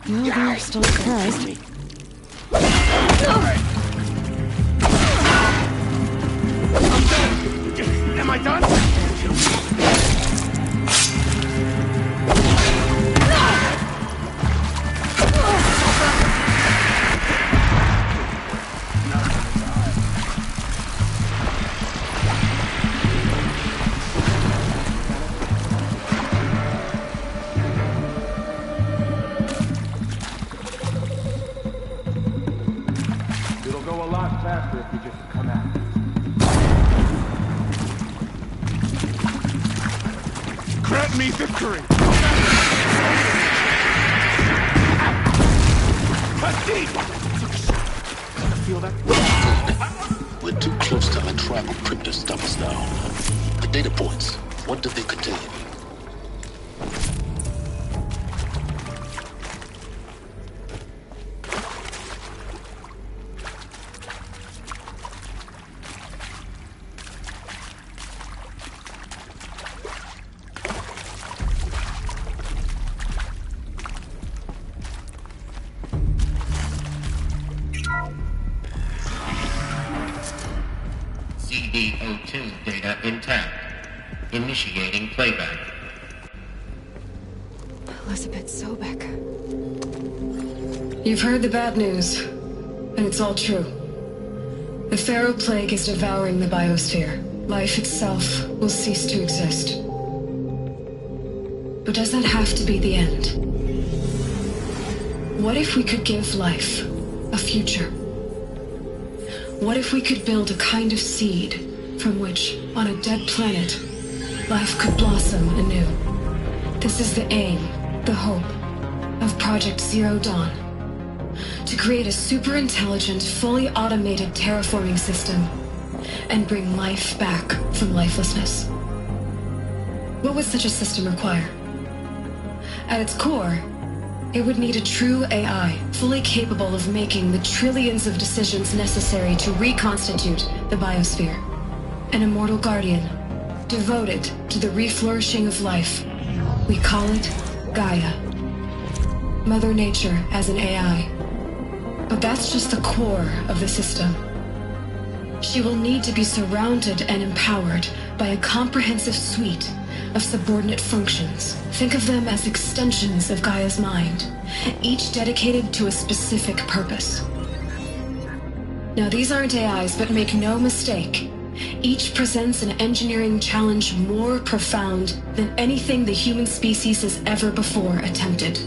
Well, they're still surprised. Am I done? It'll go a lot faster if you just come out. Grant me victory! Feel that? We're too close to our tribal crypt to stop us now. The data points, what do they contain? CD02 data intact. Initiating playback. Elizabeth Sobek. You've heard the bad news, and it's all true. The Pharaoh Plague is devouring the biosphere. Life itself will cease to exist. But does that have to be the end? What if we could give life a future? What if we could build a kind of seed from which, on a dead planet, life could blossom anew? This is the aim, the hope, of Project Zero Dawn. To create a super-intelligent, fully automated terraforming system and bring life back from lifelessness. What would such a system require? At its core, it would need a true AI, fully capable of making the trillions of decisions necessary to reconstitute the biosphere. An immortal guardian, devoted to the reflourishing of life. We call it Gaia. Mother Nature as an AI. But that's just the core of the system. She will need to be surrounded and empowered by a comprehensive suite of subordinate functions. Think of them as extensions of Gaia's mind, each dedicated to a specific purpose. Now, these aren't AIs, but make no mistake, each presents an engineering challenge more profound than anything the human species has ever before attempted.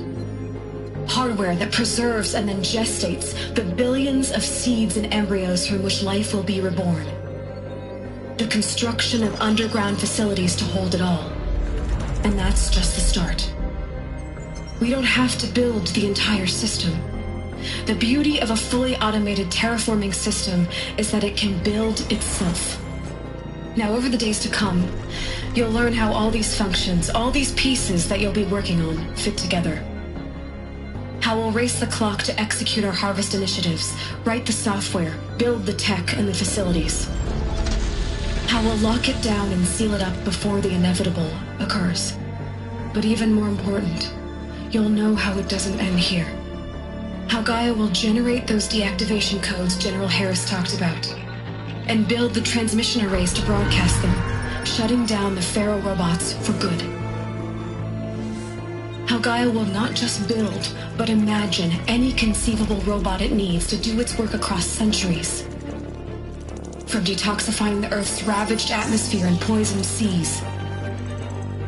Hardware that preserves and then gestates the billions of seeds and embryos from which life will be reborn. The construction of underground facilities to hold it all. And that's just the start. We don't have to build the entire system. The beauty of a fully automated terraforming system is that it can build itself. Now, over the days to come, you'll learn how all these functions, all these pieces that you'll be working on, fit together. How we'll race the clock to execute our harvest initiatives, write the software, build the tech and the facilities. How we'll lock it down and seal it up before the inevitable occurs. But even more important, you'll know how it doesn't end here. How Gaia will generate those deactivation codes General Harris talked about, and build the transmission arrays to broadcast them, shutting down the Pharaoh robots for good. How Gaia will not just build, but imagine any conceivable robot it needs to do its work across centuries. From detoxifying the Earth's ravaged atmosphere and poisoned seas,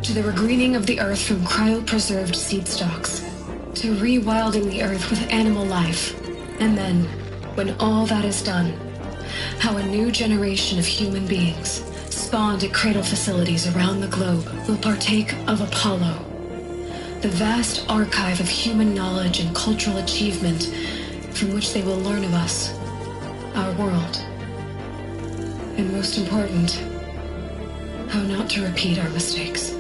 to the regreening of the Earth from cryopreserved seed stalks, to rewilding the Earth with animal life. And then, when all that is done, how a new generation of human beings, spawned at cradle facilities around the globe, will partake of Apollo, the vast archive of human knowledge and cultural achievement from which they will learn of us, our world. And most important, how not to repeat our mistakes.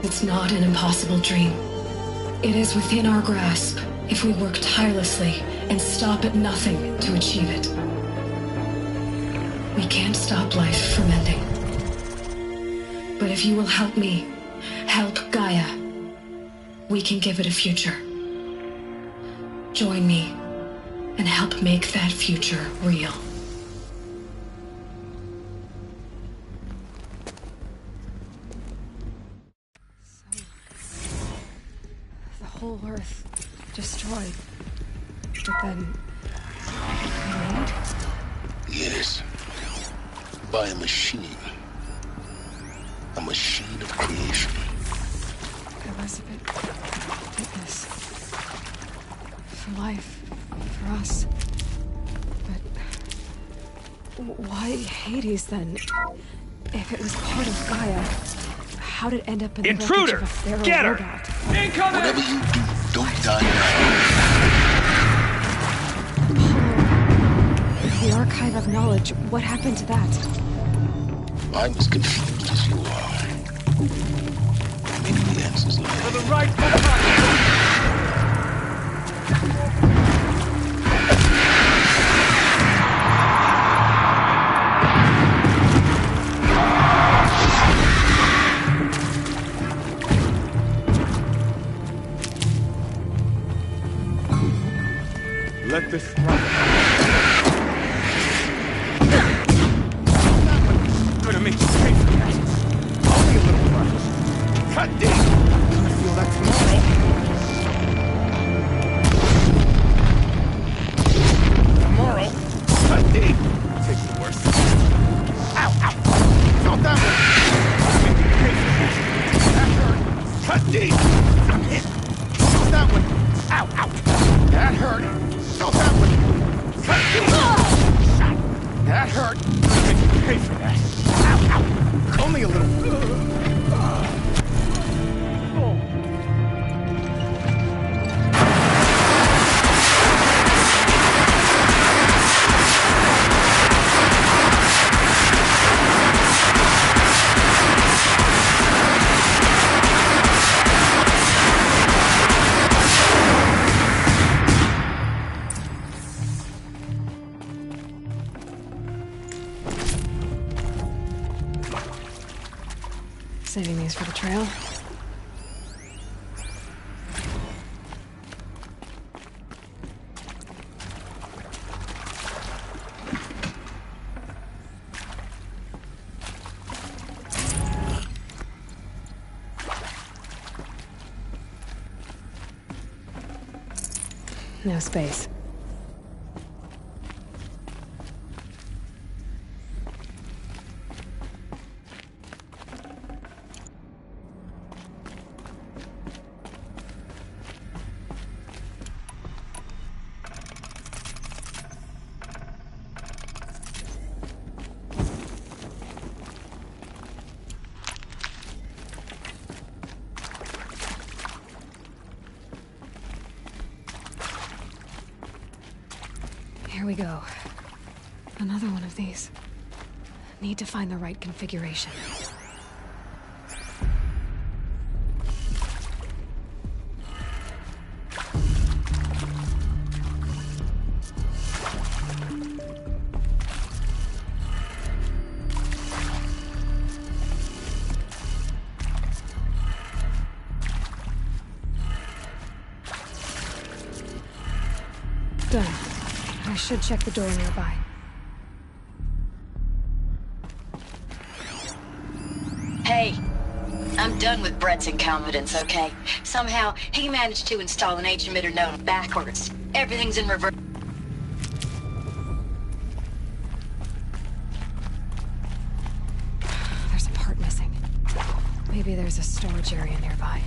It's not an impossible dream. It is within our grasp if we work tirelessly and stop at nothing to achieve it. We can't stop life from ending. But if you will help me, help Gaia, we can give it a future. Join me and help make that future real. The whole Earth destroyed. But then... renewed? Yes. By a machine. A machine of creation. Elizabeth did this. For life. For us. But... why Hades, then? If it was part of Gaia, how did it end up in the wreckage of a feral Get her! robot? Incoming! Whatever you do, don't die now. The Archive of Knowledge, what happened to that? I'm as confused as you are. Maybe the answers lie. To the right, motherfucker! Let this run. Gonna make you pay for that. Only a little much. Cut deep. I feel that tomorrow. Tomorrow. Cut deep. Take the worst. Ow, ow. Not that one. Make you pay for that. That hurt. Cut deep. I'm hit. Not that one. Ow, ow. That hurt. Not that one. Cut deep. That hurt. Make you pay for that. Ow, ow. Only a little. Saving these for the trail. No space. Here we go. Another one of these. Need to find the right configuration. Done. I should check the door nearby. Hey, I'm done with Brett's incompetence, okay? Somehow, he managed to install an H-emitter node backwards. Everything's in reverse. There's a part missing. Maybe there's a storage area nearby.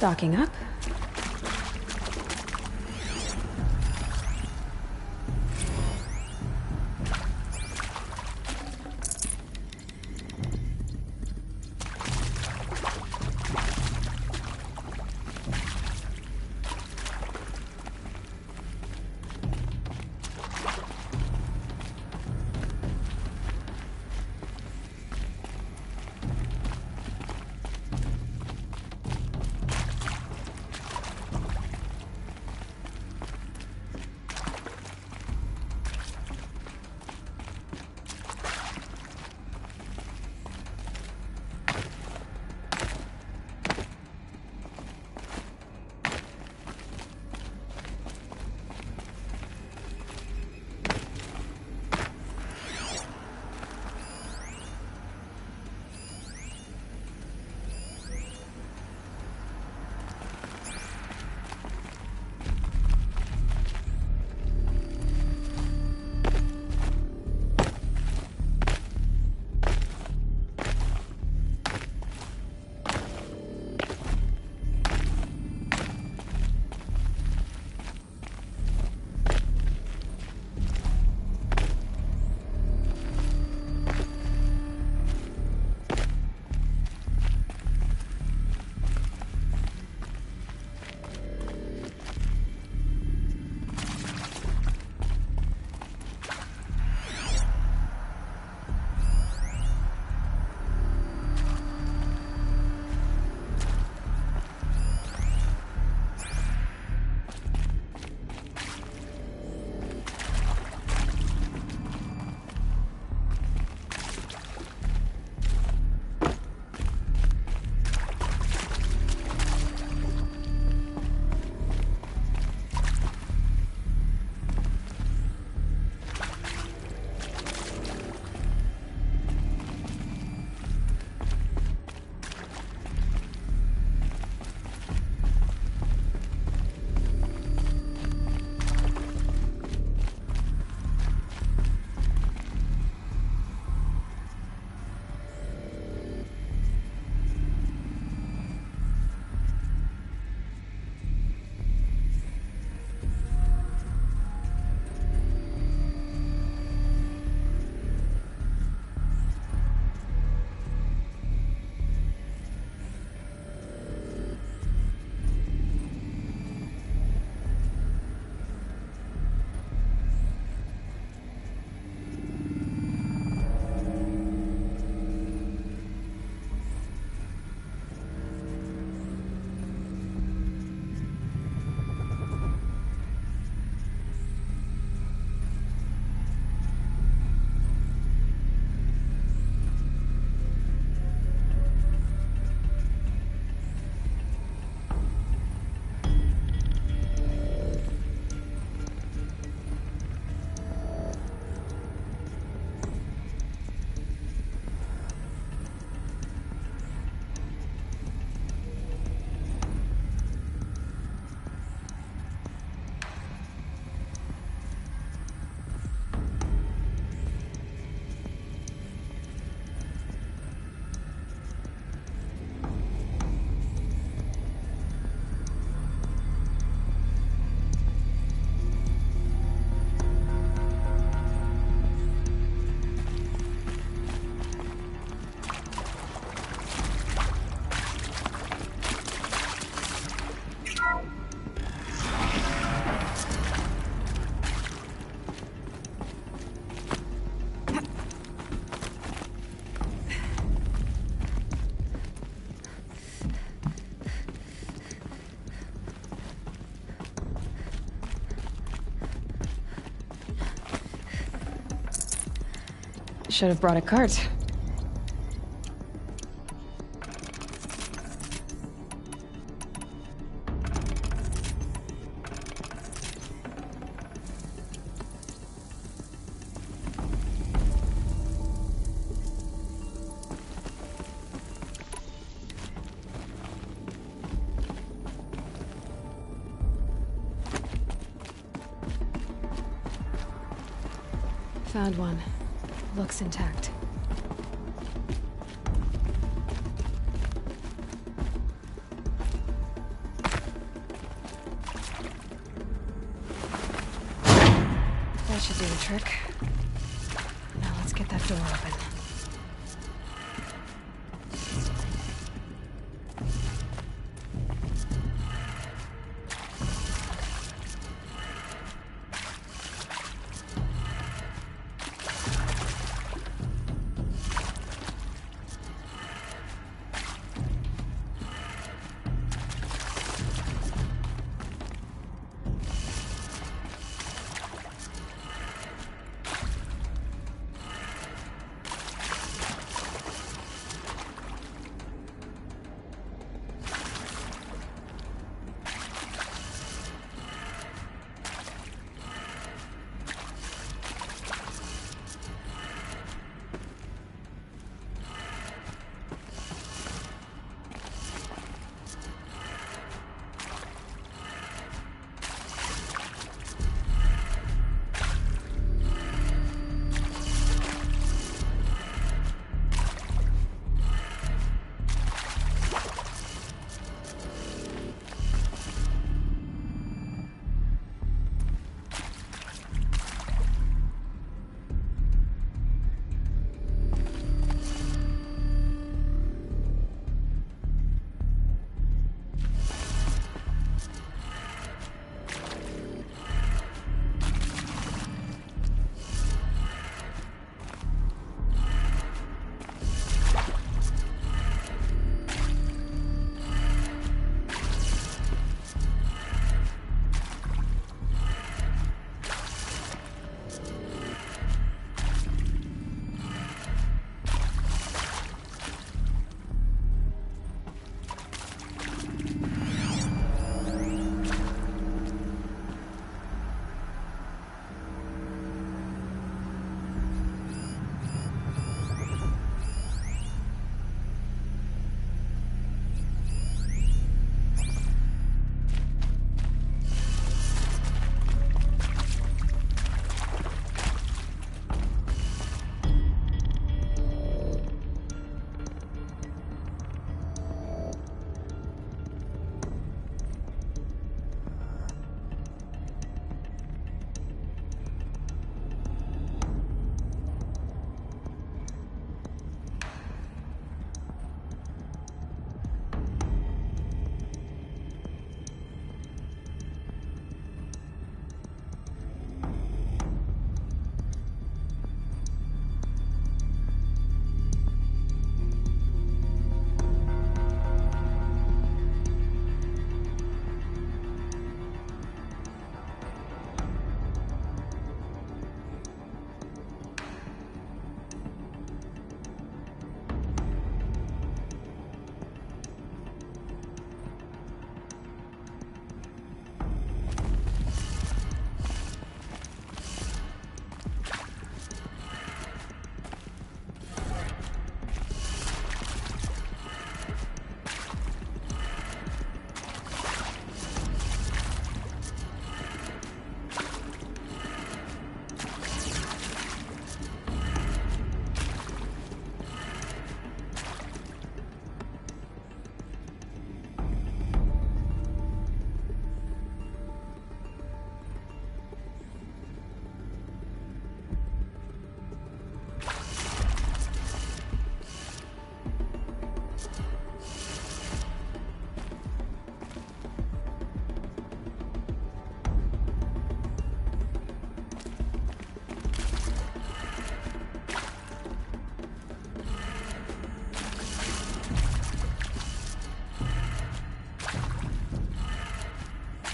Stocking up. Should have brought a cart. Found one. Looks intact. do the trick. Now let's get that door open.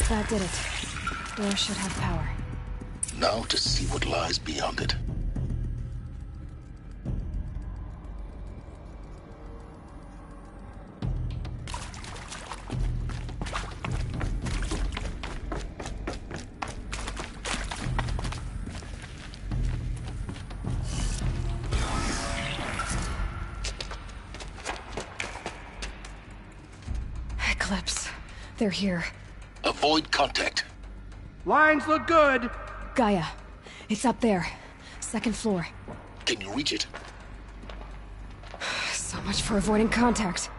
That did it. Door should have power. Now to see what lies beyond it. Eclipse. They're here. Avoid contact. Lines look good. Gaia. It's up there. Second floor. Can you reach it? So much for avoiding contact.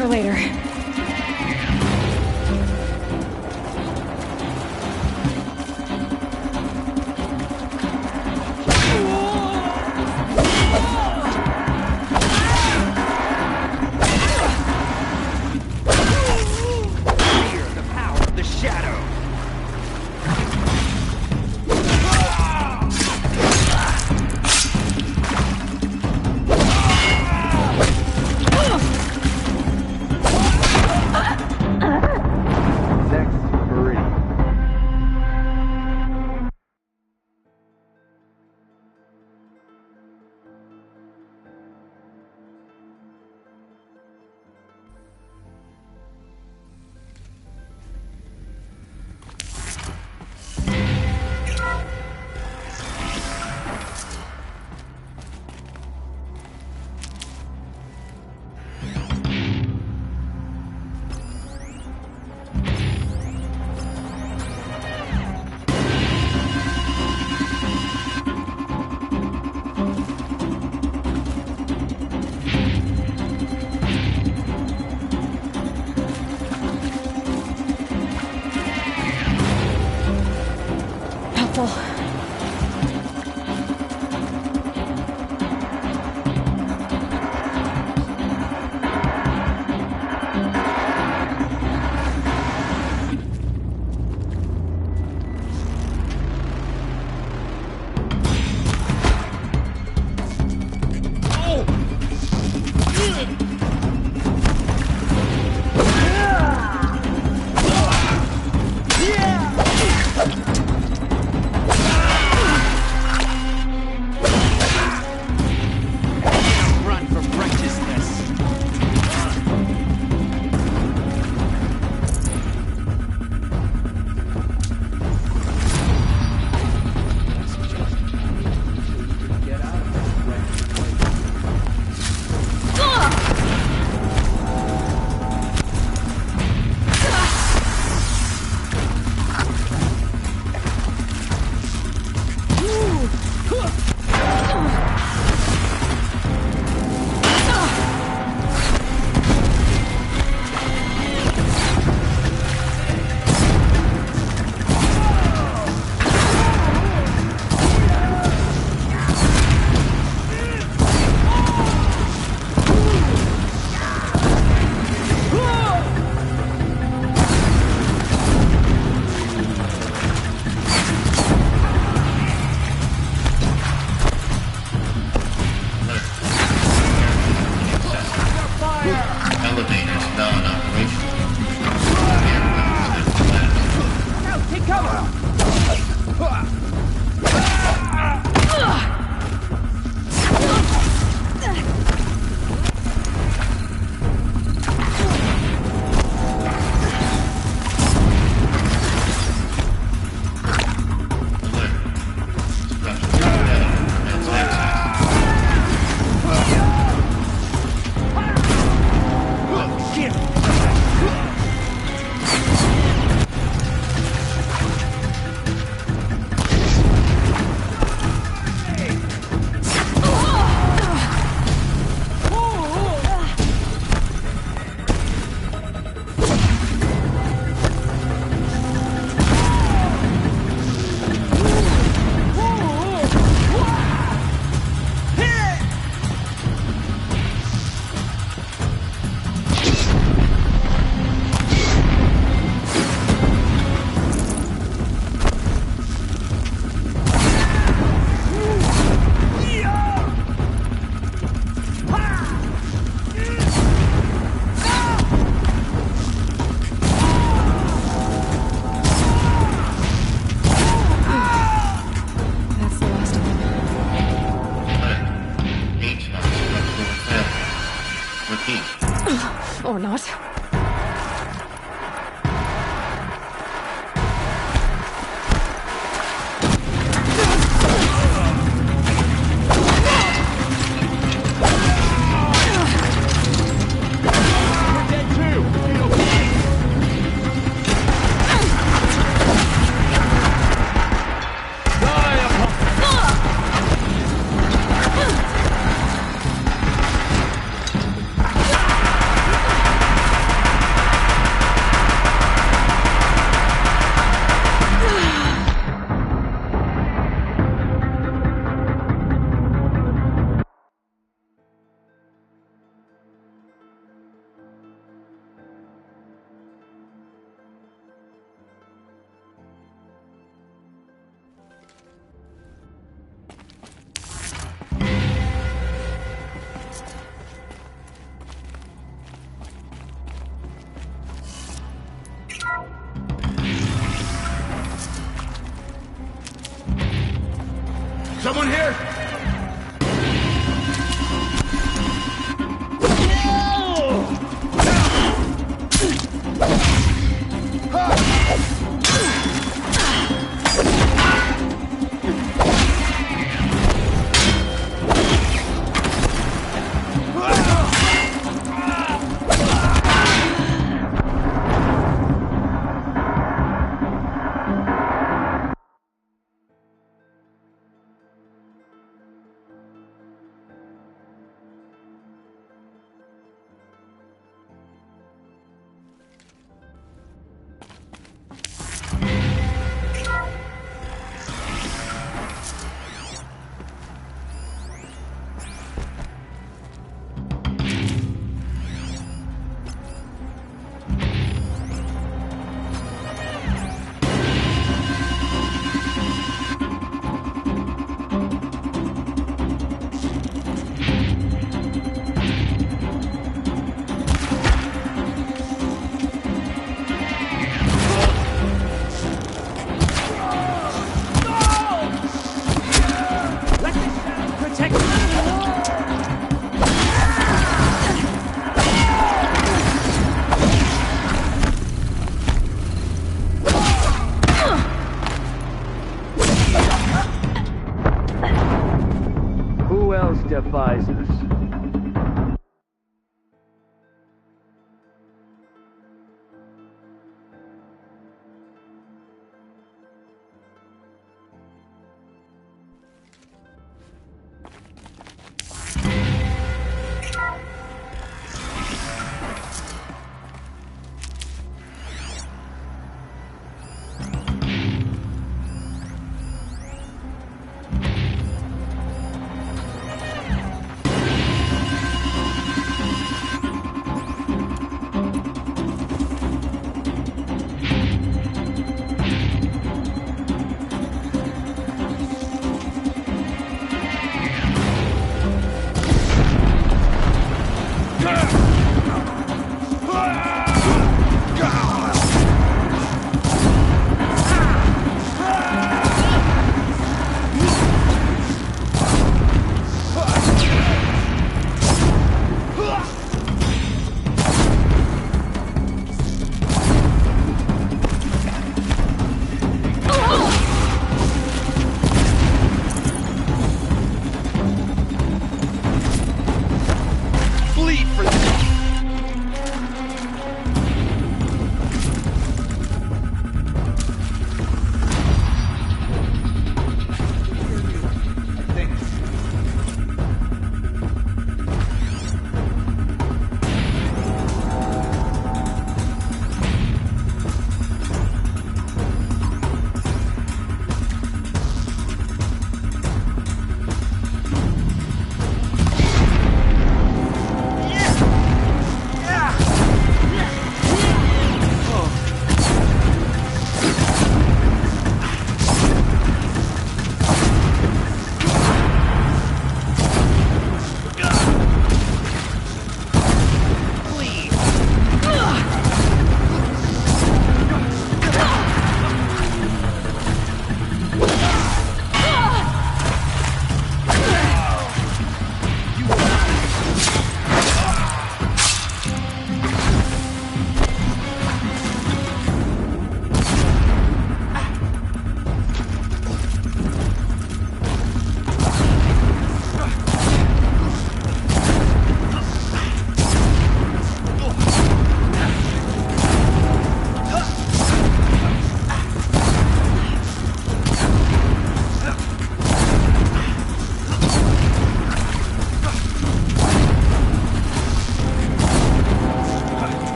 for later. Or not. Someone here?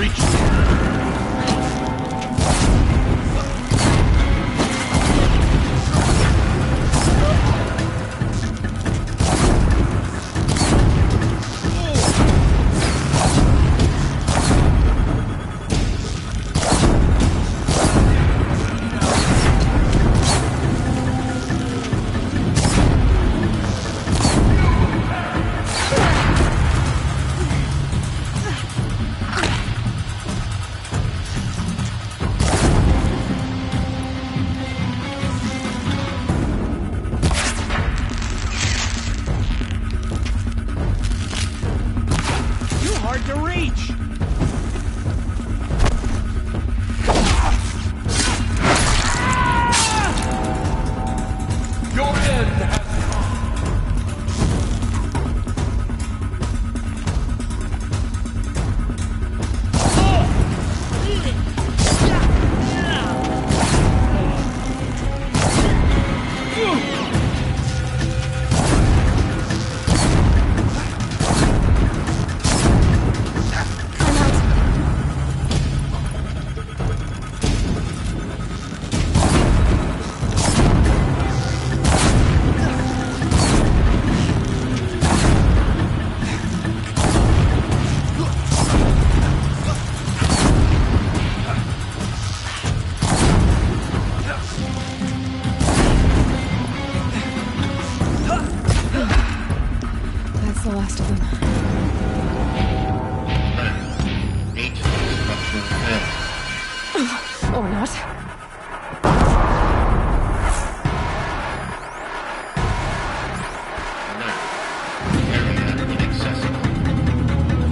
reach. Hard to reach! Your end has That's the last of them. Or not.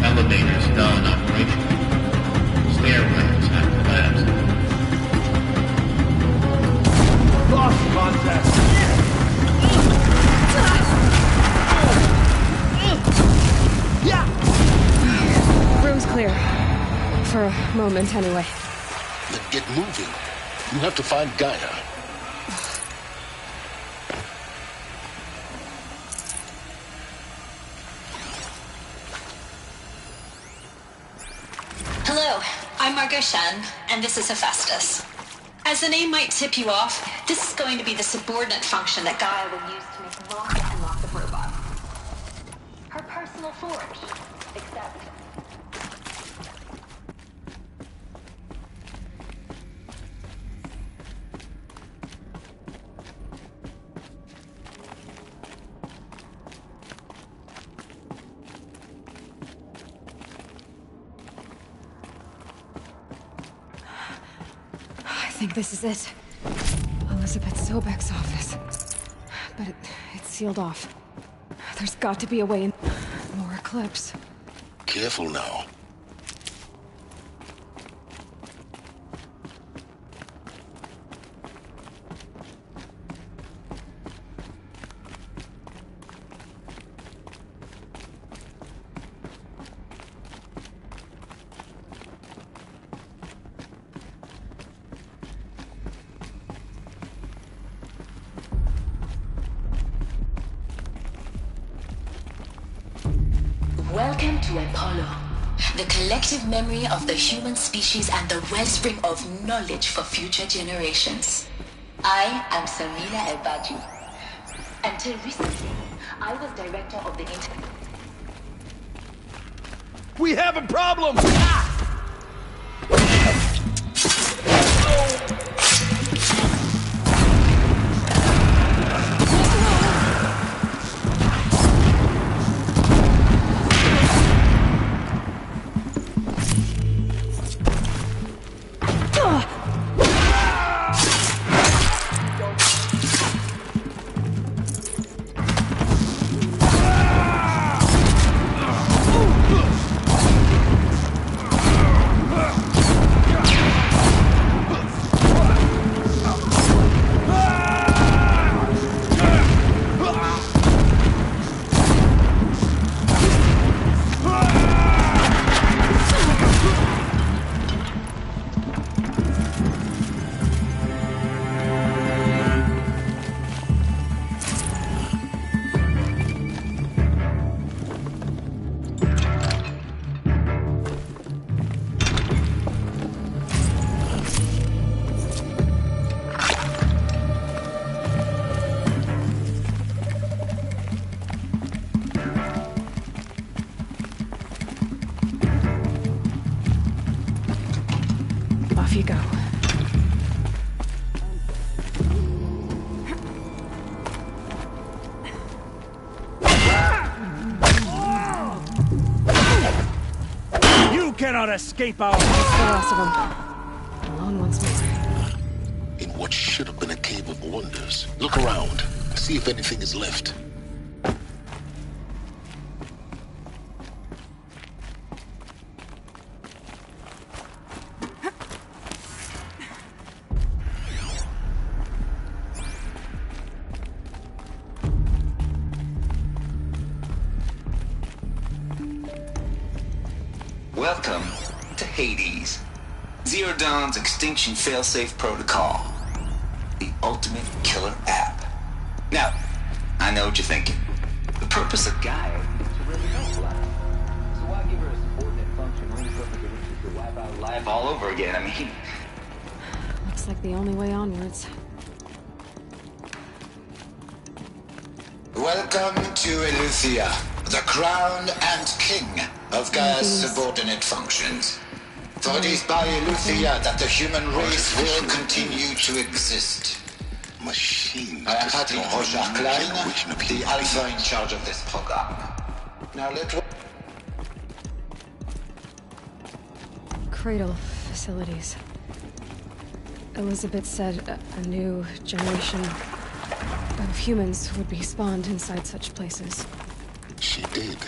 Elevators non-operational. Stairwells have collapsed. Lost contact! Room's clear. For a moment, anyway. Then get moving. You have to find Gaia. Hello, I'm Margot Shen, and this is Hephaestus. As the name might tip you off, this is going to be the subordinate function that Gaia will use to make lots and lots of robots. Her personal forge, except... I think this is it. Elizabeth Sobek's office. But it's sealed off. There's got to be a way in. More Eclipse. Careful now. Welcome to Apollo, the collective memory of the human species and the wellspring of knowledge for future generations. I am Samina El-Baju. Until recently, I was director of the We have a problem! cannot escape our... The last of them. Alone once more. In what should have been a cave of wonders. Look around. See if anything is left. Welcome to Hades. Zero Dawn's extinction failsafe protocol. The ultimate killer app. Now, I know what you're thinking. The purpose of Gaia is to really help life. So why give her a subordinate function only purpose of which is to wipe out life all over again? I mean... Looks like the only way onwards. Welcome to Eleuthia, the crown and king of Gaia's subordinate functions. For it is by Eleuthia that the human race will continue to exist. Machine. I am Patrick Roger-Klein, the alpha in charge of this program. Now Cradle facilities. Elizabeth said a new generation of humans would be spawned inside such places. She did.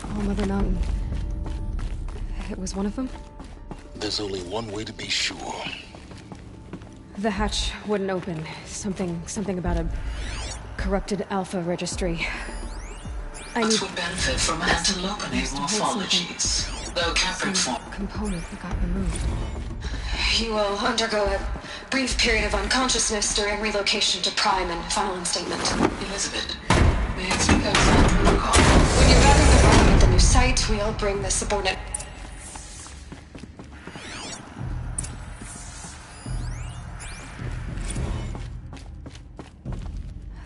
All Mother Mountain. It was one of them? There's only one way to be sure. The hatch wouldn't open. Something about a corrupted alpha registry. Us would benefit from antilogonate morphologies, though Capric form component that got removed. You will undergo a brief period of unconsciousness during relocation to Prime and final instatement. Elizabeth, may I speak outside protocol? When you're gathering the body at the new site, we'll bring the subordinate...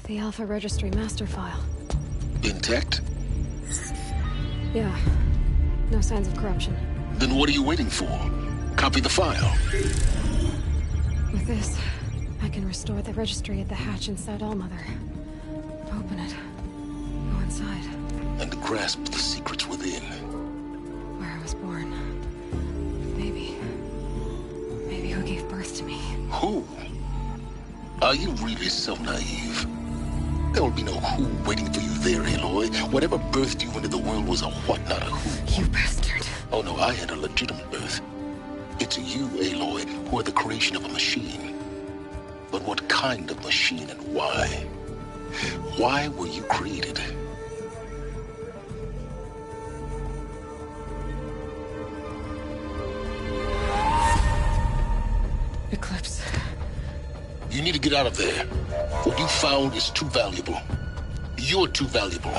The Alpha Registry master file. Intact? Yeah. No signs of corruption. Then what are you waiting for? Copy the file. With this, I can restore the registry at the hatch inside Allmother. Open it. Go inside. And grasp the secrets within. Where I was born. Maybe who gave birth to me. Who? Are you really so naive? There will be no who waiting for you there, Aloy. Whatever birthed you into the world was a what, not a who. You bastard. Oh no, I had a legitimate birth. It's you, Aloy, who are the creation of a machine. But what kind of machine and why? Why were you created? Eclipse. You need to get out of there. What you found is too valuable. You're too valuable.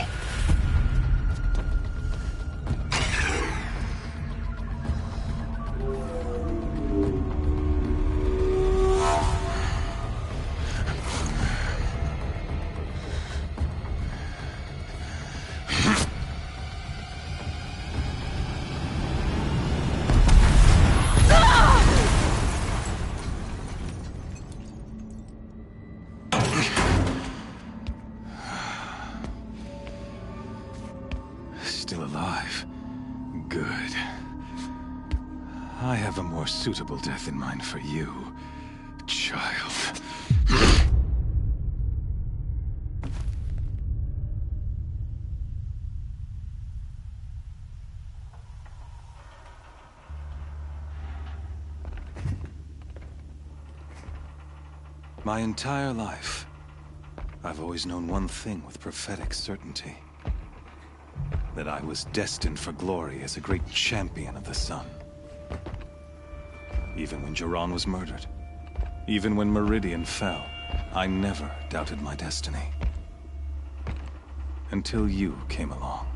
Still alive. Good. I have a more suitable death in mind for you, child. My entire life, I've always known one thing with prophetic certainty. That I was destined for glory as a great champion of the sun. Even when Jiran was murdered, even when Meridian fell, I never doubted my destiny. Until you came along.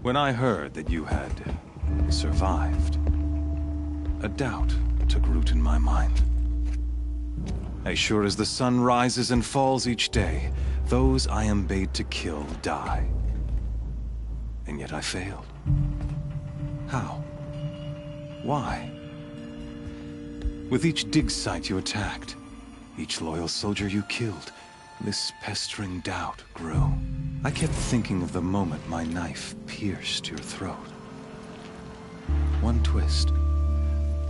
When I heard that you had survived, a doubt took root in my mind. As sure as the sun rises and falls each day, those I am bade to kill die. And yet I failed. How? Why? With each dig site you attacked, each loyal soldier you killed, this pestering doubt grew. I kept thinking of the moment my knife pierced your throat. One twist,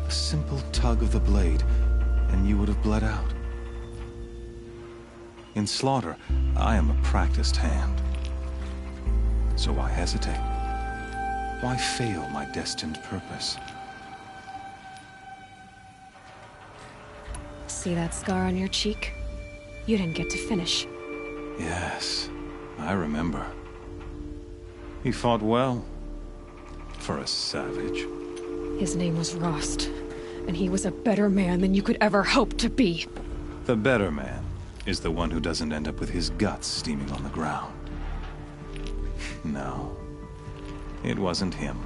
a simple tug of the blade, and you would have bled out. In slaughter, I am a practiced hand. So why hesitate? Why fail my destined purpose? See that scar on your cheek? You didn't get to finish. Yes, I remember. He fought well. For a savage. His name was Rost, and he was a better man than you could ever hope to be. The better man is the one who doesn't end up with his guts steaming on the ground. No, it wasn't him.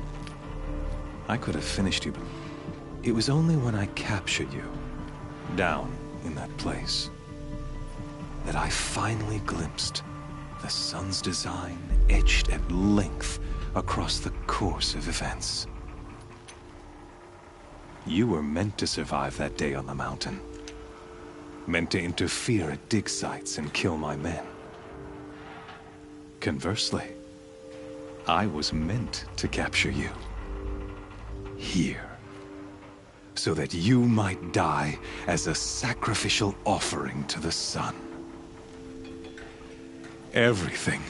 I could have finished you, but it was only when I captured you, down in that place, that I finally glimpsed the sun's design etched at length across the course of events. You were meant to survive that day on the mountain. Meant to interfere at dig sites and kill my men. Conversely, I was meant to capture you. Here. So that you might die as a sacrificial offering to the sun. Everything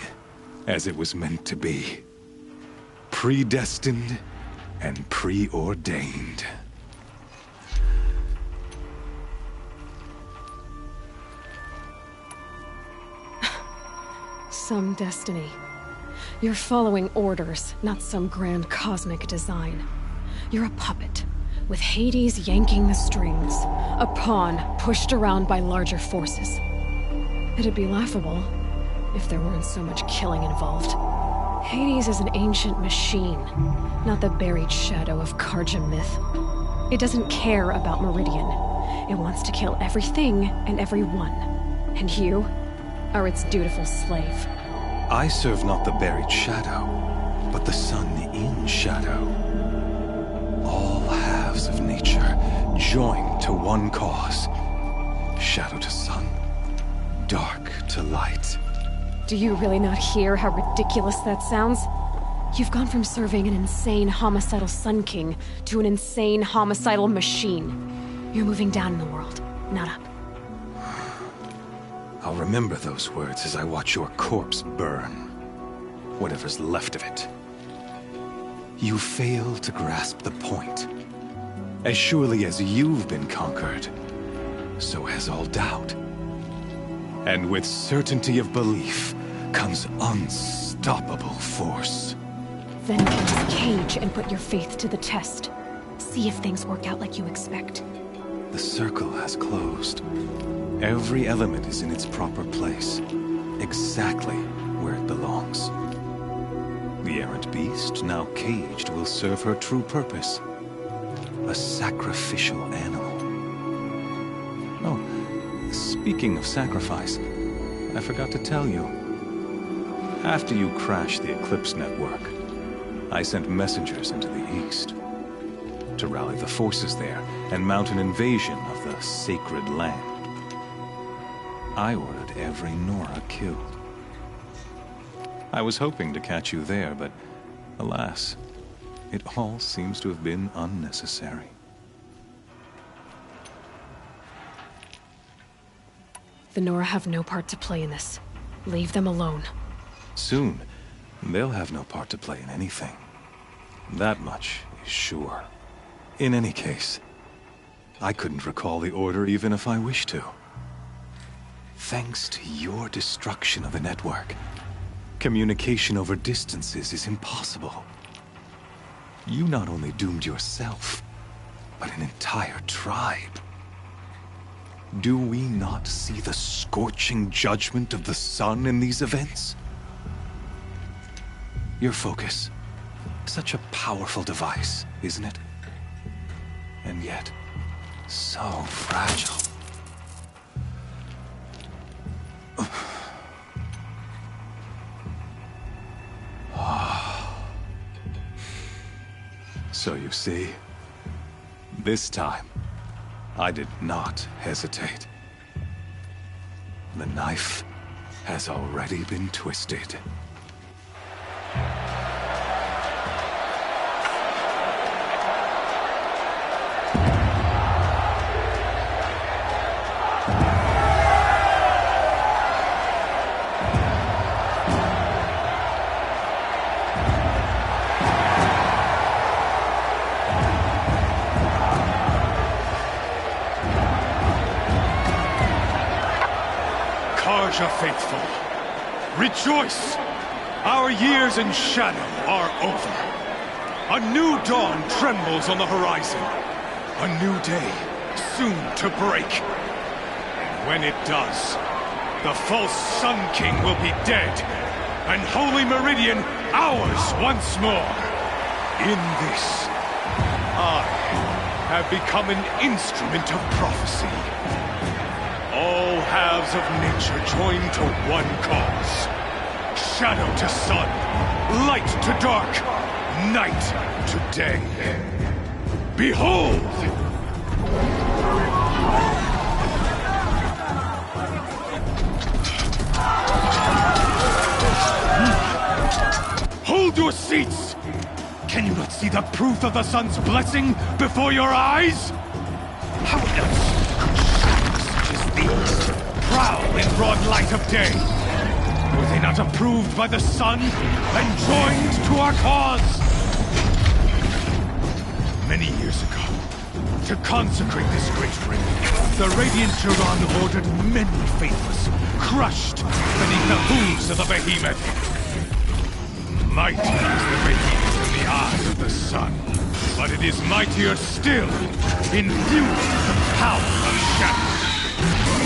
as it was meant to be. Predestined and preordained. Some destiny. You're following orders, not some grand cosmic design. You're a puppet, with Hades yanking the strings, a pawn pushed around by larger forces. It'd be laughable if there weren't so much killing involved. Hades is an ancient machine, not the buried shadow of Carja myth. It doesn't care about Meridian. It wants to kill everything and everyone. And you are its dutiful slave. I serve not the buried shadow, but the sun in shadow. All halves of nature joined to one cause. Shadow to sun, dark to light. Do you really not hear how ridiculous that sounds? You've gone from serving an insane homicidal Sun King to an insane homicidal machine. You're moving down in the world, not up. I'll remember those words as I watch your corpse burn. Whatever's left of it. You fail to grasp the point. As surely as you've been conquered, so has all doubt. And with certainty of belief comes unstoppable force. Then get this cage and put your faith to the test. See if things work out like you expect. The circle has closed. Every element is in its proper place, exactly where it belongs. The errant beast, now caged, will serve her true purpose. A sacrificial animal. Oh, speaking of sacrifice, I forgot to tell you. After you crashed the Eclipse network, I sent messengers into the east to rally the forces there and mount an invasion of the sacred land. I ordered every Nora killed. I was hoping to catch you there, but alas, it all seems to have been unnecessary. The Nora have no part to play in this. Leave them alone. Soon, they'll have no part to play in anything. That much is sure. In any case, I couldn't recall the order even if I wished to. Thanks to your destruction of the network, communication over distances is impossible. You not only doomed yourself, but an entire tribe. Do we not see the scorching judgment of the sun in these events? Your focus, such a powerful device, isn't it? And yet, so fragile. So you see, this time, I did not hesitate. The knife has already been twisted. Carja faithful, rejoice! Our years in shadow are over. A new dawn trembles on the horizon. A new day soon to break. And when it does, the false Sun King will be dead, and Holy Meridian ours once more. In this, I have become an instrument of prophecy. All halves of nature join to one cause. Shadow to sun, light to dark, night to day. Behold! Hold your seats! Can you not see the proof of the sun's blessing before your eyes? How else prowl in broad light of day? Were they not approved by the sun and joined to our cause? Many years ago, to consecrate this great ring, the Radiant Turan ordered many faithless, crushed beneath the hooves of the behemoth. Mighty is the behemoth in the eyes of the sun, but it is mightier still, infused with the power of shadow.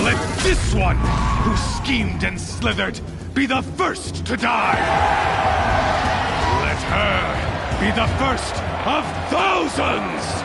Let this one, who schemed and slithered, be the first to die! Let her be the first of thousands!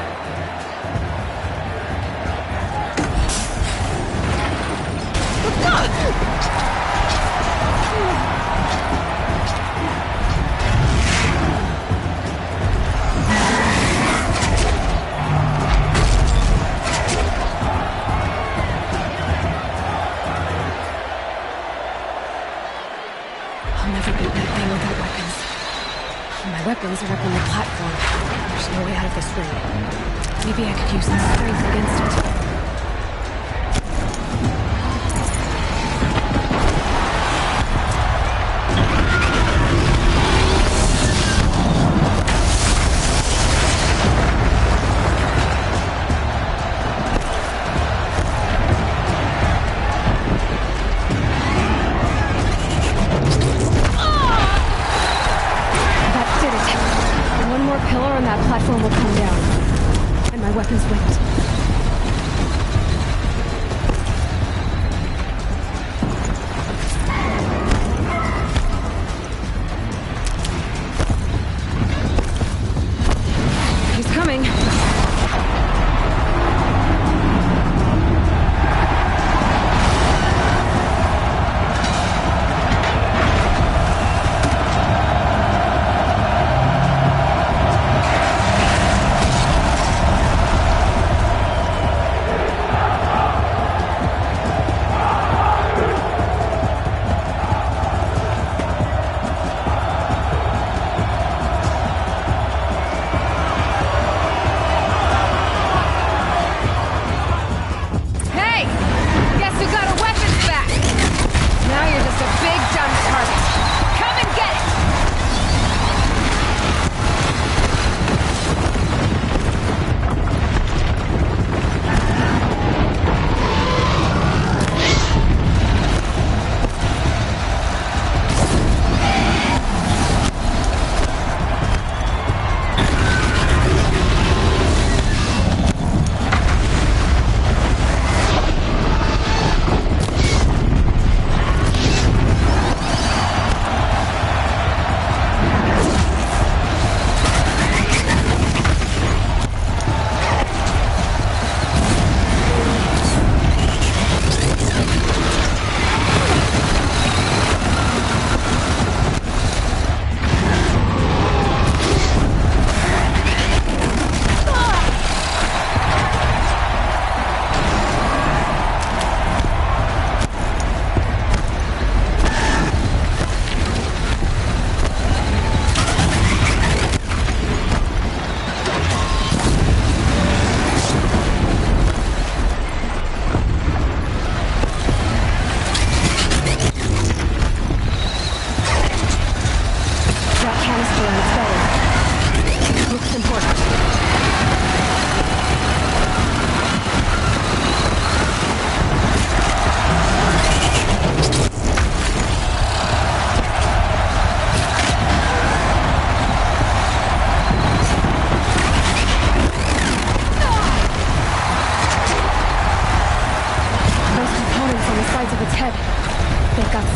My weapons are up on the platform. There's no way out of this room. Maybe I could use some strength against it. Pillar on that platform will come down, and my weapons won't.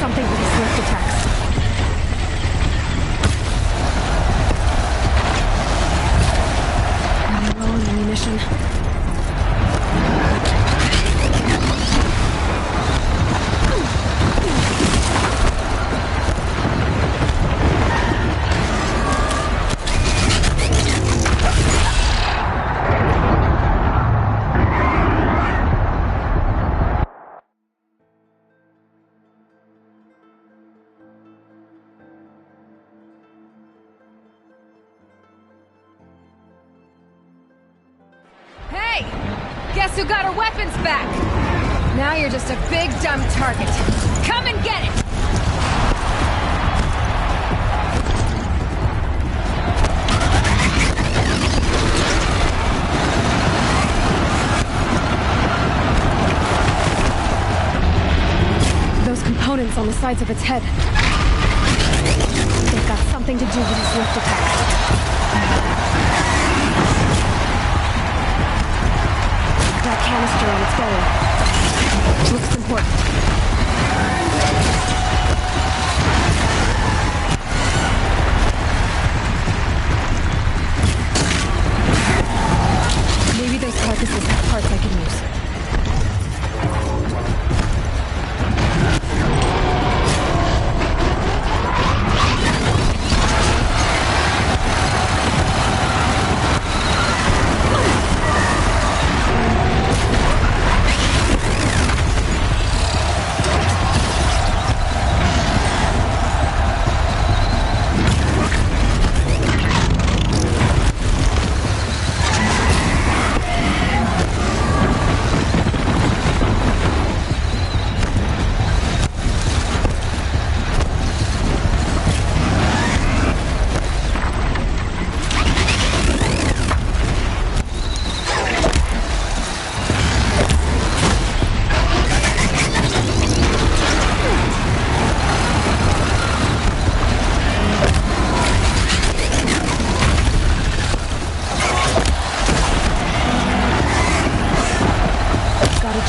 something with his swift attacks. Running low on ammunition. Guess who got her weapons back? Now you're just a big dumb target. Come and get it! Those components on the sides of its head. They've got something to do with his swift attacks. That canister on its belly. Looks important. Maybe those carcasses have parts I can use.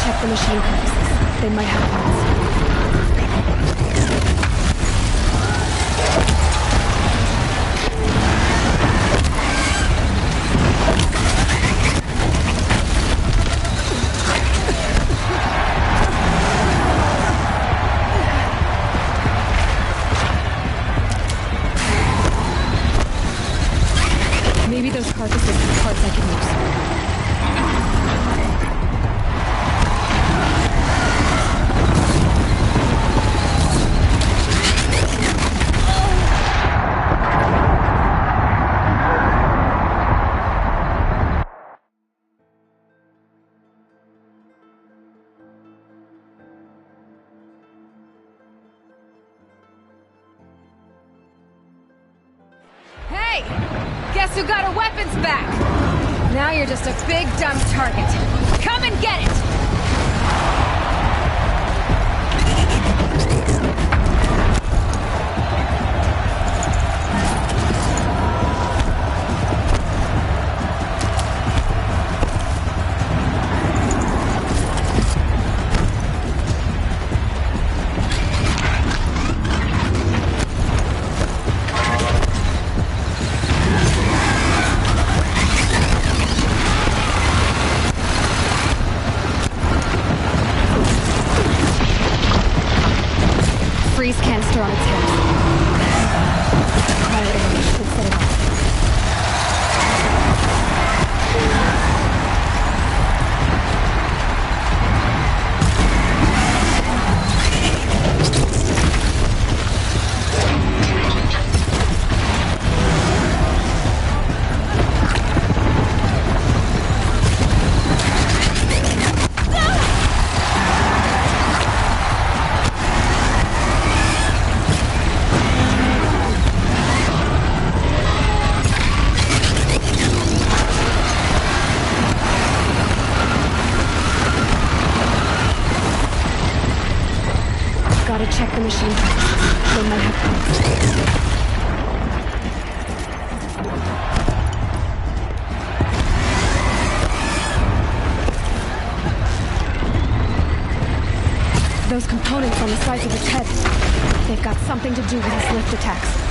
Check the machine carcasses. They might have parts. Maybe those carcasses have parts I can use. Guess who got her weapons back? Now you're just a big dumb target. Come and get it! Freeze canister on its head. Quiet range should set it off. Gotta check the machine parts. They might have parts. Those components on the sides of its head. They've got something to do with his lift attacks.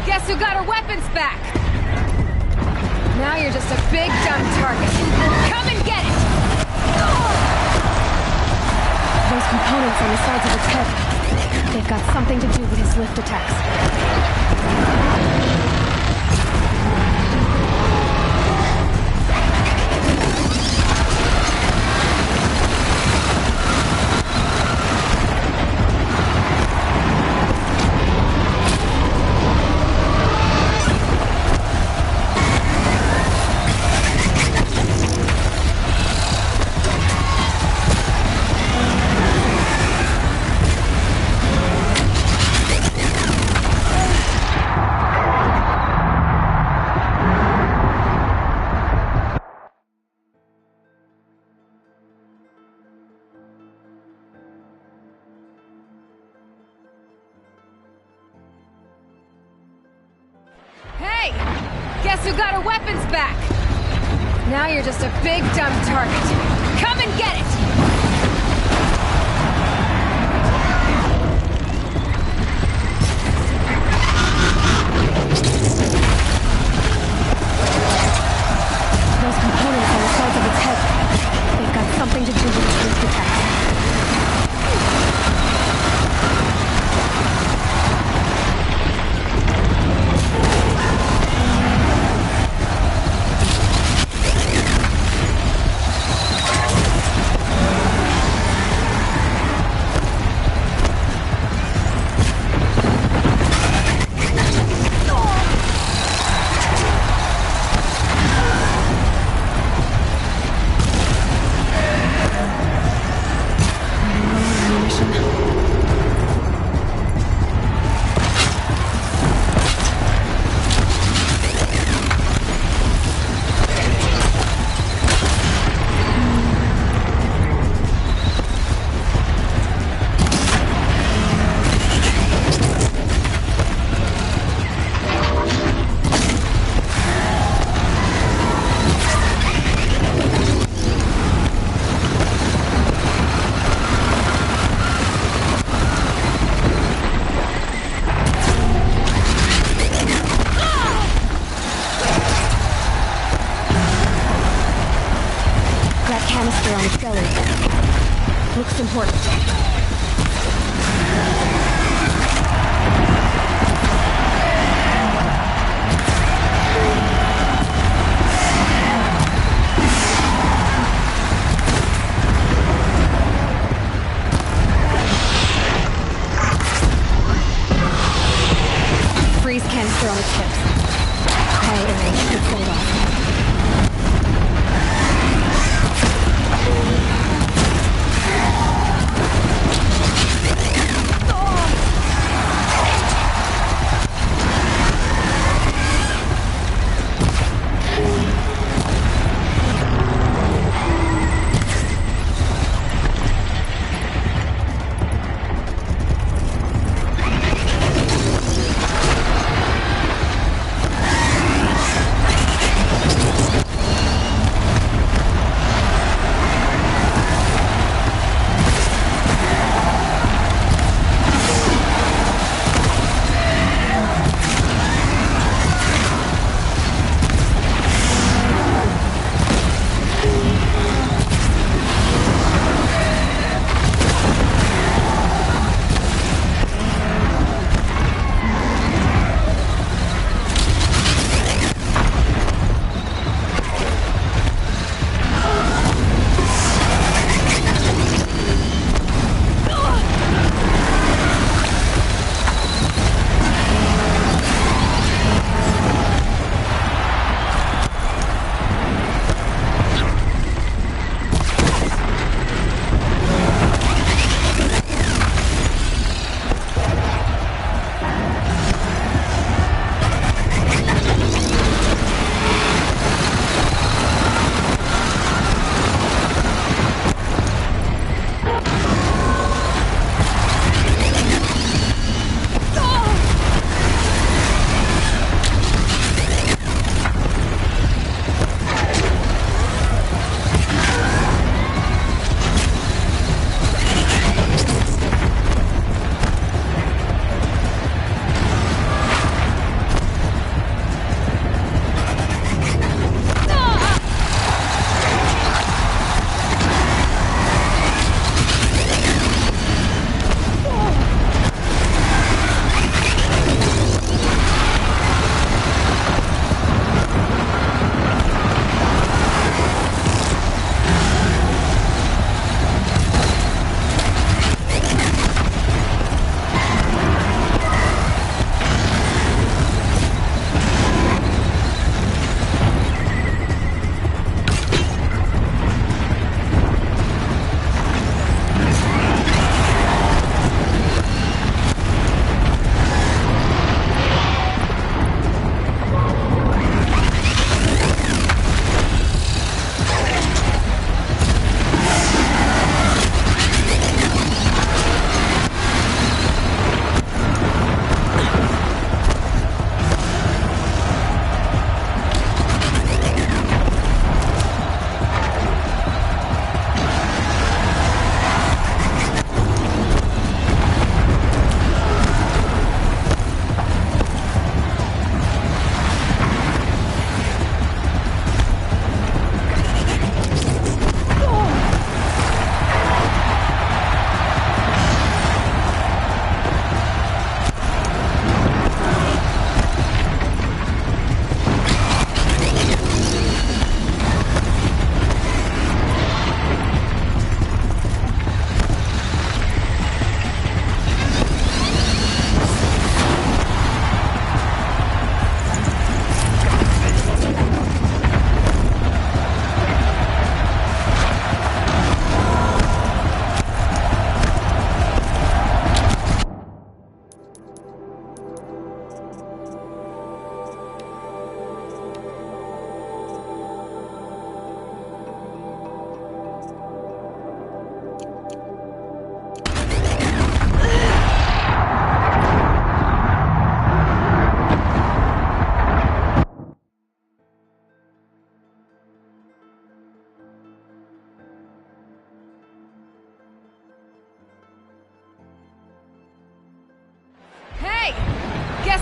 Guess who got her weapons back? Now you're just a big dumb target. Come and get it! Those components on the sides of its head. They've got something to do with his lift attacks. Guess who got her weapons back? Now you're just a big dumb target. Come and get it! Those components on the sides of its head. They've got something to do with its lift attacks. Canister on its belly. Looks important. Freeze canister on its tips. High area should hold off.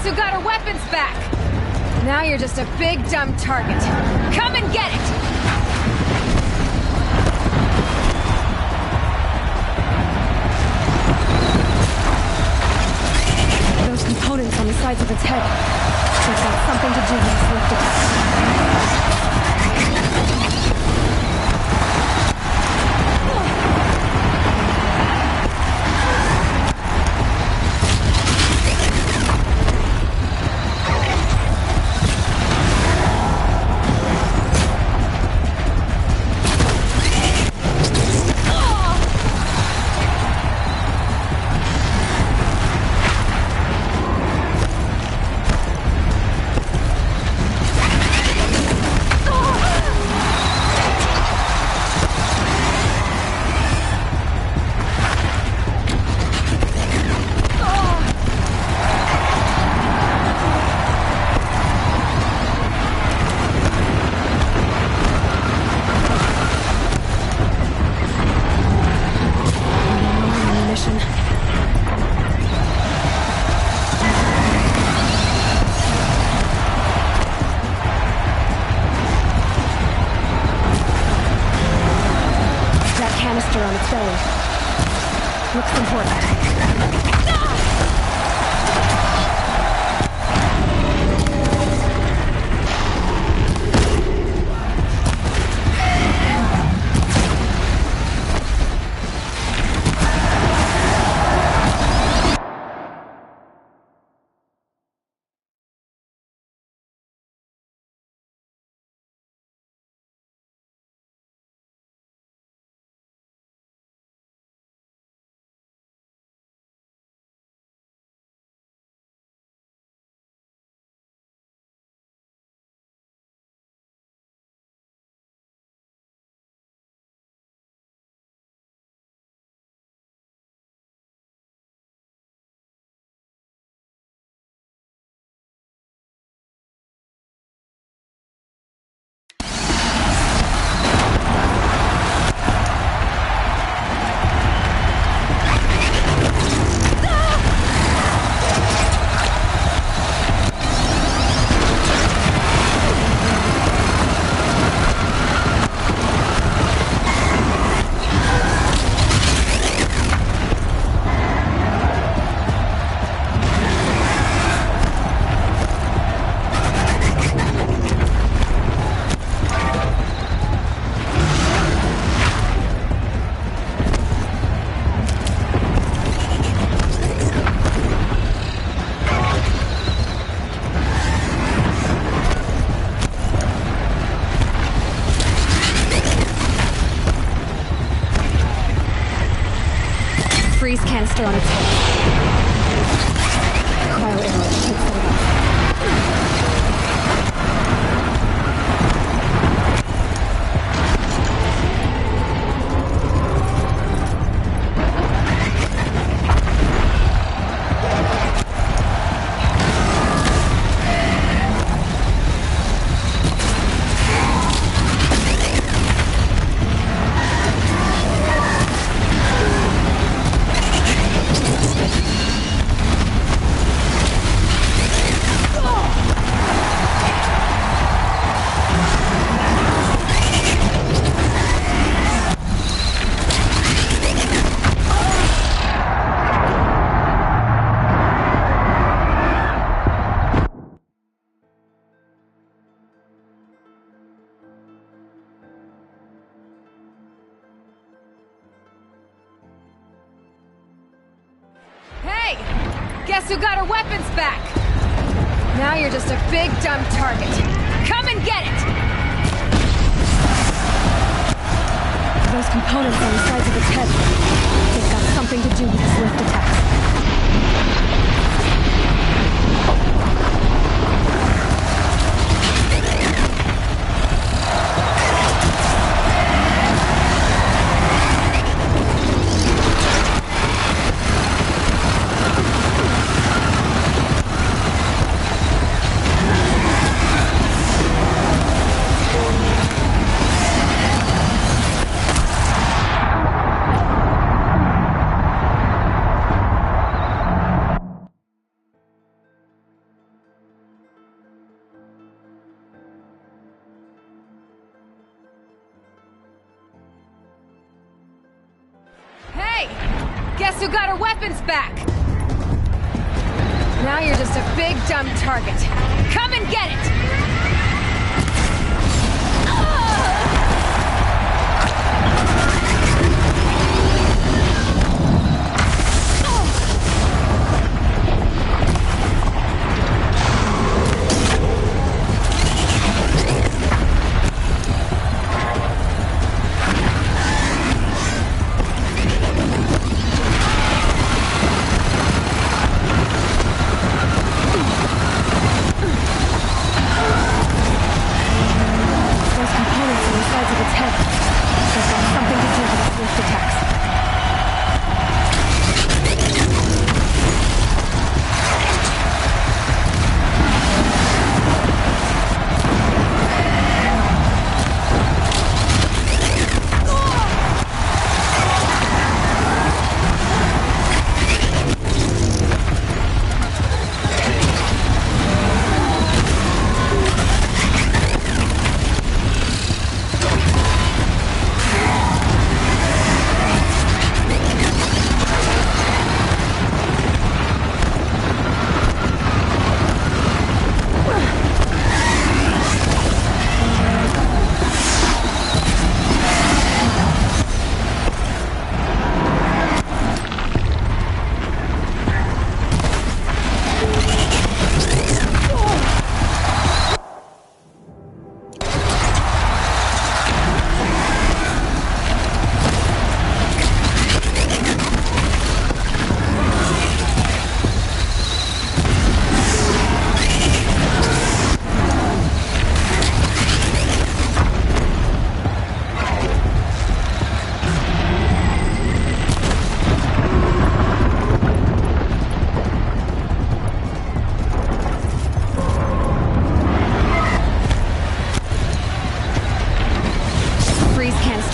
Guess who got her weapons back? Now you're just a big dumb target. Come and get it! Those components on the sides of its head. They've got something to do with its lift attack. On its belly. Looks important. Freeze canister on its head. Cryo arrow takes it off. Hey! Guess who got her weapons back? Now you're just a big dumb target. Come and get it! Those components on the sides of its head. They've got something to do with its lift attacks. Guess who got her weapons back? Now you're just a big dumb target. Come and get it!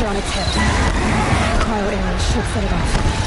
On its hip. Cryo arrows should set it off.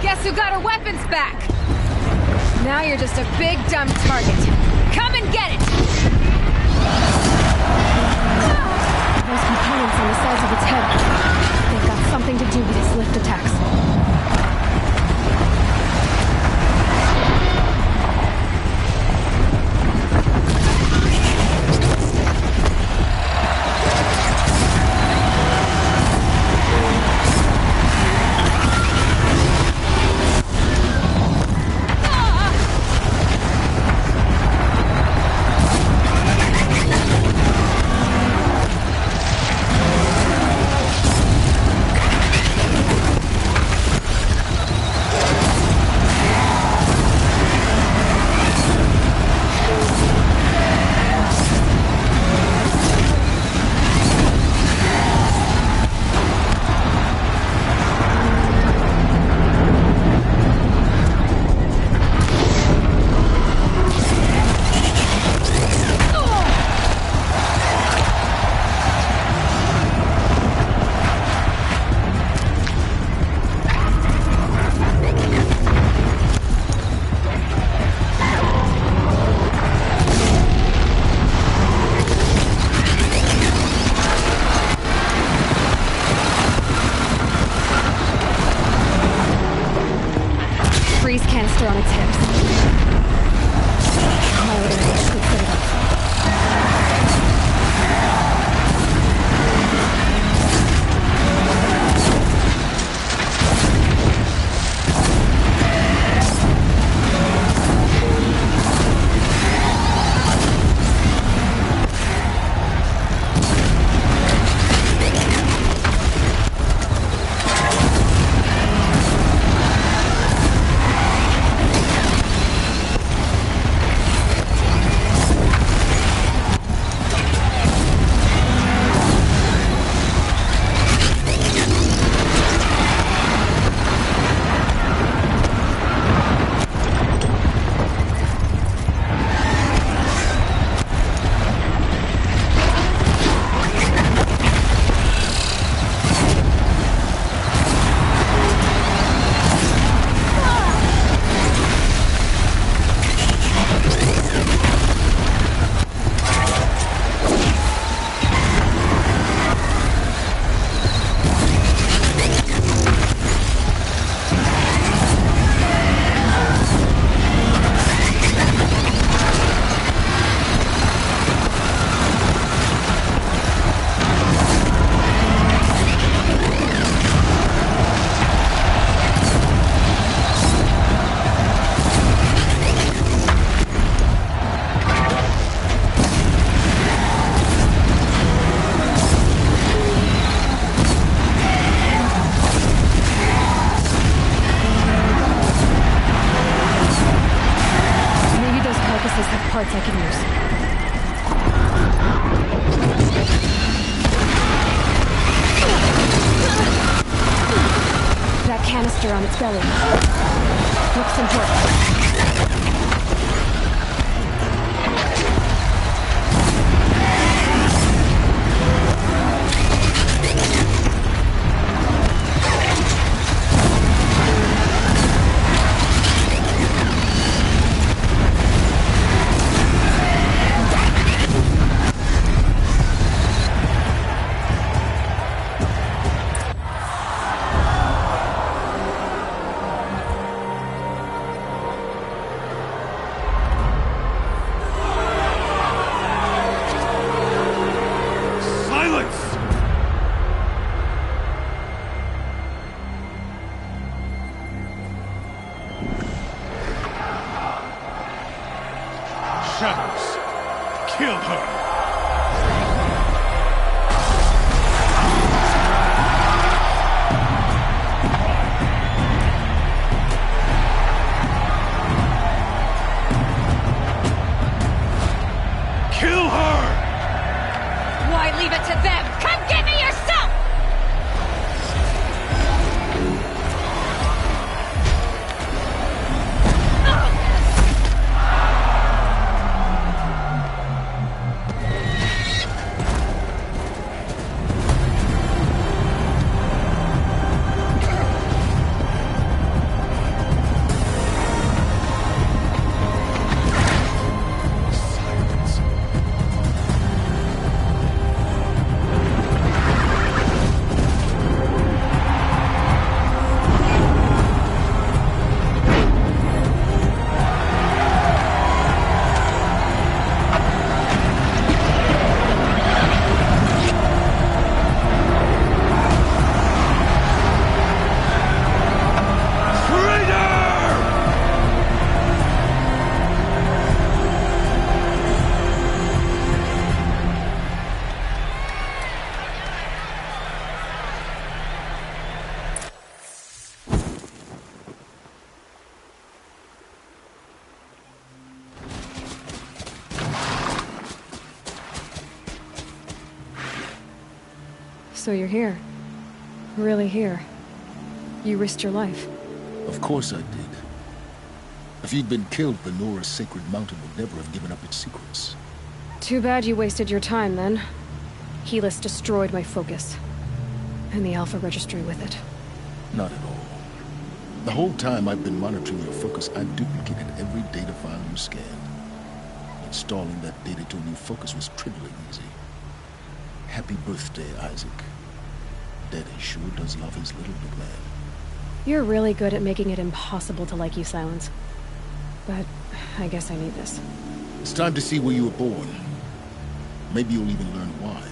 Guess who got her weapons back? Now you're just a big dumb target. Come and get it! Those components on the sides of its head. They've got something to do with its lift attacks. That canister on its belly. Looks important. Shadows, kill her! Kill her! Why leave it to them? Come get me yourself! So you're here. Really here. You risked your life. Of course I did. If you'd been killed, the Nora's sacred mountain would never have given up its secrets. Too bad you wasted your time, then. Helis destroyed my focus. And the Alpha Registry with it. Not at all. The whole time I've been monitoring your focus, I've duplicated every data file you scanned. Installing that data to a new focus was trivially easy. Happy birthday, Isaac. Daddy sure does love his little big man. You're really good at making it impossible to like you, Silence. But I guess I need this. It's time to see where you were born. Maybe you'll even learn why.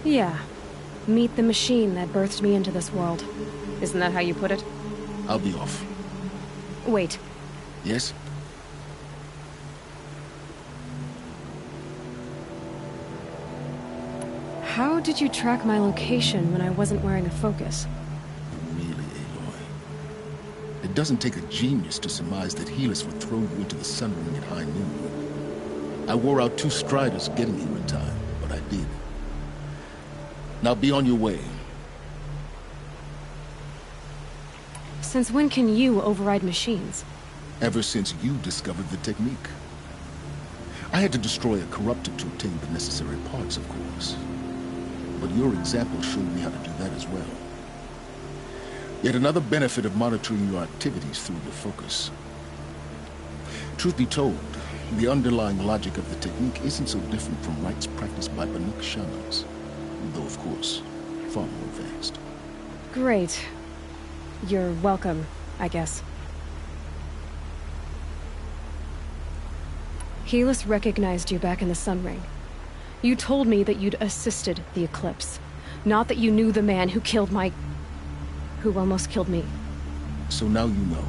Yeah. Meet the machine that birthed me into this world. Isn't that how you put it? I'll be off. Wait. Yes? How did you track my location when I wasn't wearing a focus? Really, Aloy. It doesn't take a genius to surmise that Helis would throw you into the Sun Ring at high noon. I wore out 2 Striders getting here in time, but I did. Now be on your way. Since when can you override machines? Ever since you discovered the technique. I had to destroy a corruptor to obtain the necessary parts, of course. But your example showed me how to do that as well. Yet another benefit of monitoring your activities through your focus. Truth be told, the underlying logic of the technique isn't so different from rites practiced by Banuk shamans, though of course, far more advanced. Great. You're welcome, I guess. Helis recognized you back in the Sun Ring. You told me that you'd assisted the Eclipse, not that you knew the man who killed who almost killed me. So now you know.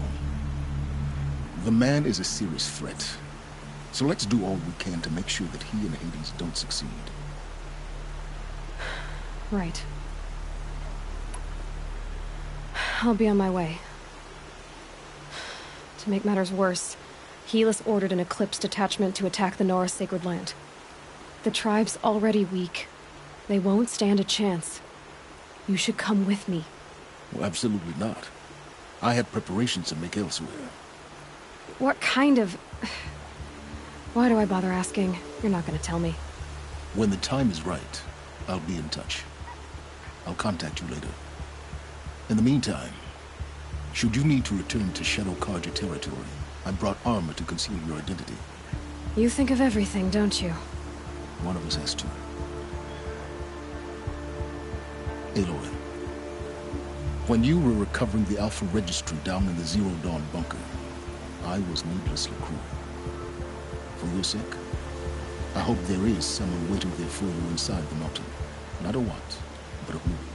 The man is a serious threat. So let's do all we can to make sure that he and Hades don't succeed. Right. I'll be on my way. To make matters worse, Helis ordered an Eclipse detachment to attack the Nora Sacred Land. The tribe's already weak. They won't stand a chance. You should come with me. Well, absolutely not. I have preparations to make elsewhere. What kind of... Why do I bother asking? You're not gonna tell me. When the time is right, I'll be in touch. I'll contact you later. In the meantime, should you need to return to Shadow Carja territory, I brought armor to conceal your identity. You think of everything, don't you? One of us has to. Aloy, when you were recovering the Alpha Registry down in the Zero Dawn bunker, I was needlessly cruel. For your sake, I hope there is someone waiting there for you inside the mountain. Not a what, but a who.